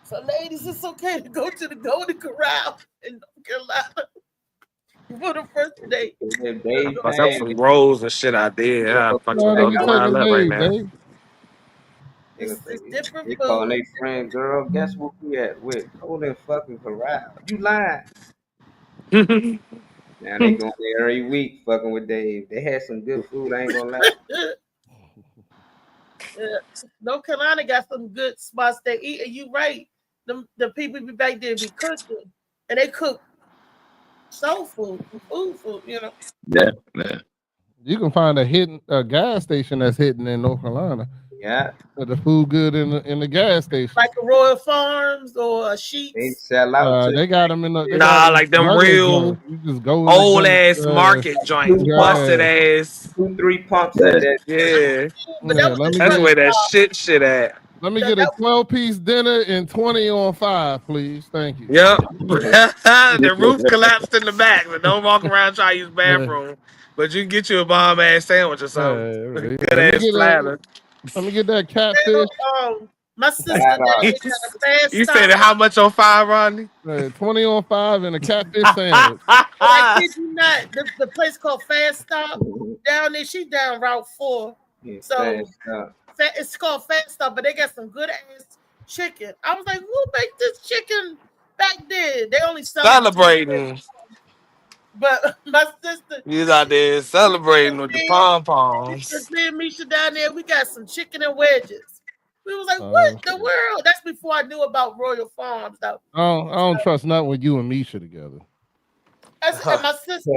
So, ladies, it's okay to go to the Golden Corral in North Carolina for the first date. There's some rolls and shit out there. Yeah, right now. It's different They food. calling their friend, girl, guess what we at with? Golden fucking Corral. You lying. Now they go there every week fucking with Dave. They had some good food, I ain't gonna lie. North Carolina got some good spots they eat, and you right. The people be back there be cooking, and they cook soul food, food, you know. Yeah. You can find a gas station that's hidden in North Carolina. Yeah. The food good in the gas station. Like a Royal Farms or a Sheetz. They sell out. They got them in the like them real old ass market joints, busted ass. 2-3 pumps at that. Yeah. That's where that shit at. Let me get a 12-piece dinner and 20 on 5, please. Thank you. Yep. The roof collapsed in the back, so don't walk around trying to use the bathroom. But you can get you a bomb ass sandwich or something. Good ass platter. Let me get that catfish. My sister got a fast You said how much on 5, Rodney? 20 on 5 and a catfish sandwich. I kid you not, the place called Fast Stop down there. She down Route 4. So it's called Fast Stop, but they got some good ass chicken. I was like, who make this chicken back then? They only Celebrating. But my sister, he's out there celebrating with the pom poms. Me and Misha down there, we got some chicken and wedges. We was like, what the world? That's before I knew about Royal Farms, though. I don't trust nothing with you and Misha together. That's my sister.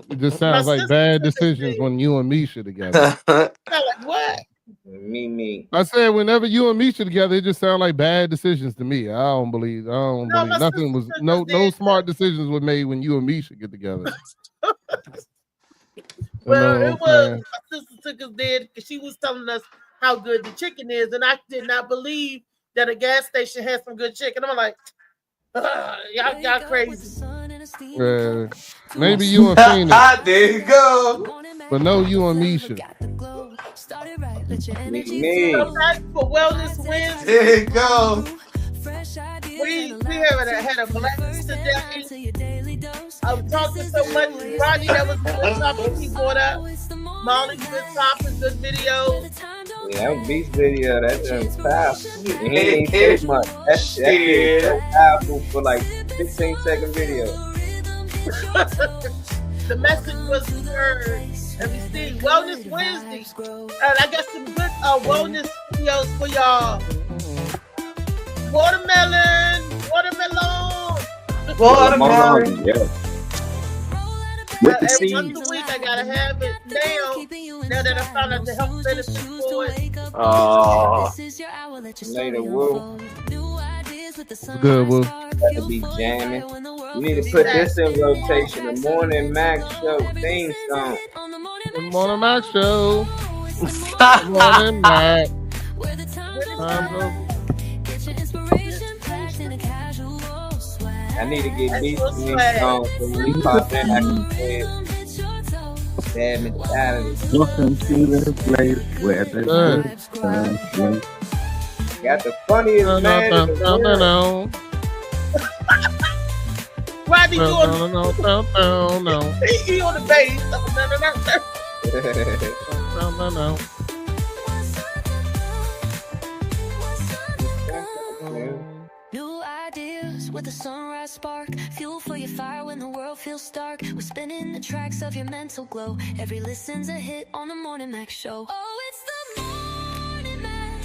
It just sounds like bad decisions when you and Misha together. Like what? Me. I said whenever you and Misha together, it just sounds like bad decisions to me. I don't believe nothing was no smart decisions were made when you and Misha get together. Well, it was my sister took us there because she was telling us how good the chicken is, and I did not believe that a gas station had some good chicken. I'm like, y'all crazy. Maybe you and Phoenix. There you go. But no, you and Misha. Me. For Wellness Wednesday. There you go. We had a black today. I was talking so much. Rodney, that was good topic he brought up. Molly, good topic, good video. Yeah, that beast video, that's just powerful. He ain't say much. That's powerful for like 15-second video. The message was heard. And we see Wellness Wednesday. And I got some good wellness videos for y'all. Watermelon. Yeah. Every other week I gotta have it now that I found out the health benefits for it. Later, Woo. Good, Woo. Gotta be jamming. You need to put this in rotation. The Morning Max Show theme song. The Morning Max Show. Morning Max. I need to get That's beats what's in these swag. songs. So when we pop in, I can say it. Bad mentality. Welcome to the place where the good times wait. Got the funniest man in the world. Rodney doing No. he on the bass. No. New ideas with a sunrise spark, fuel for your fire when the world feels stark. We're spinning the tracks of your mental glow. Every listen's a hit on the Morning Mac show. Oh, it's the Morning Mac,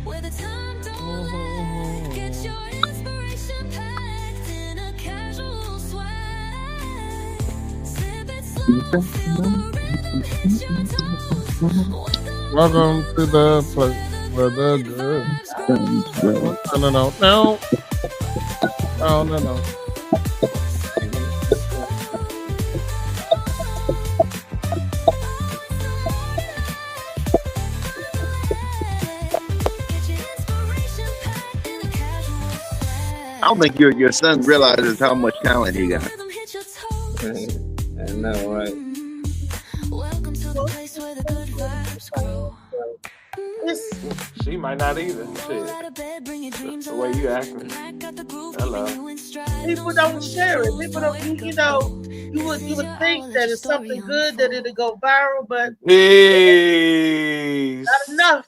where the time don't lag. Get your inspiration packed in a casual swag. Sip it slow, feel the rhythm hit your toes. Welcome to the place where the good times wait. No. I don't think your son realizes how much talent he got. I know, right? Welcome to the place where the good vibes grow. She might not either. Shit. The way you acting. Hello. People don't share it. People don't, you know, you would think that it's something good that it'll go viral, but Peace. not enough.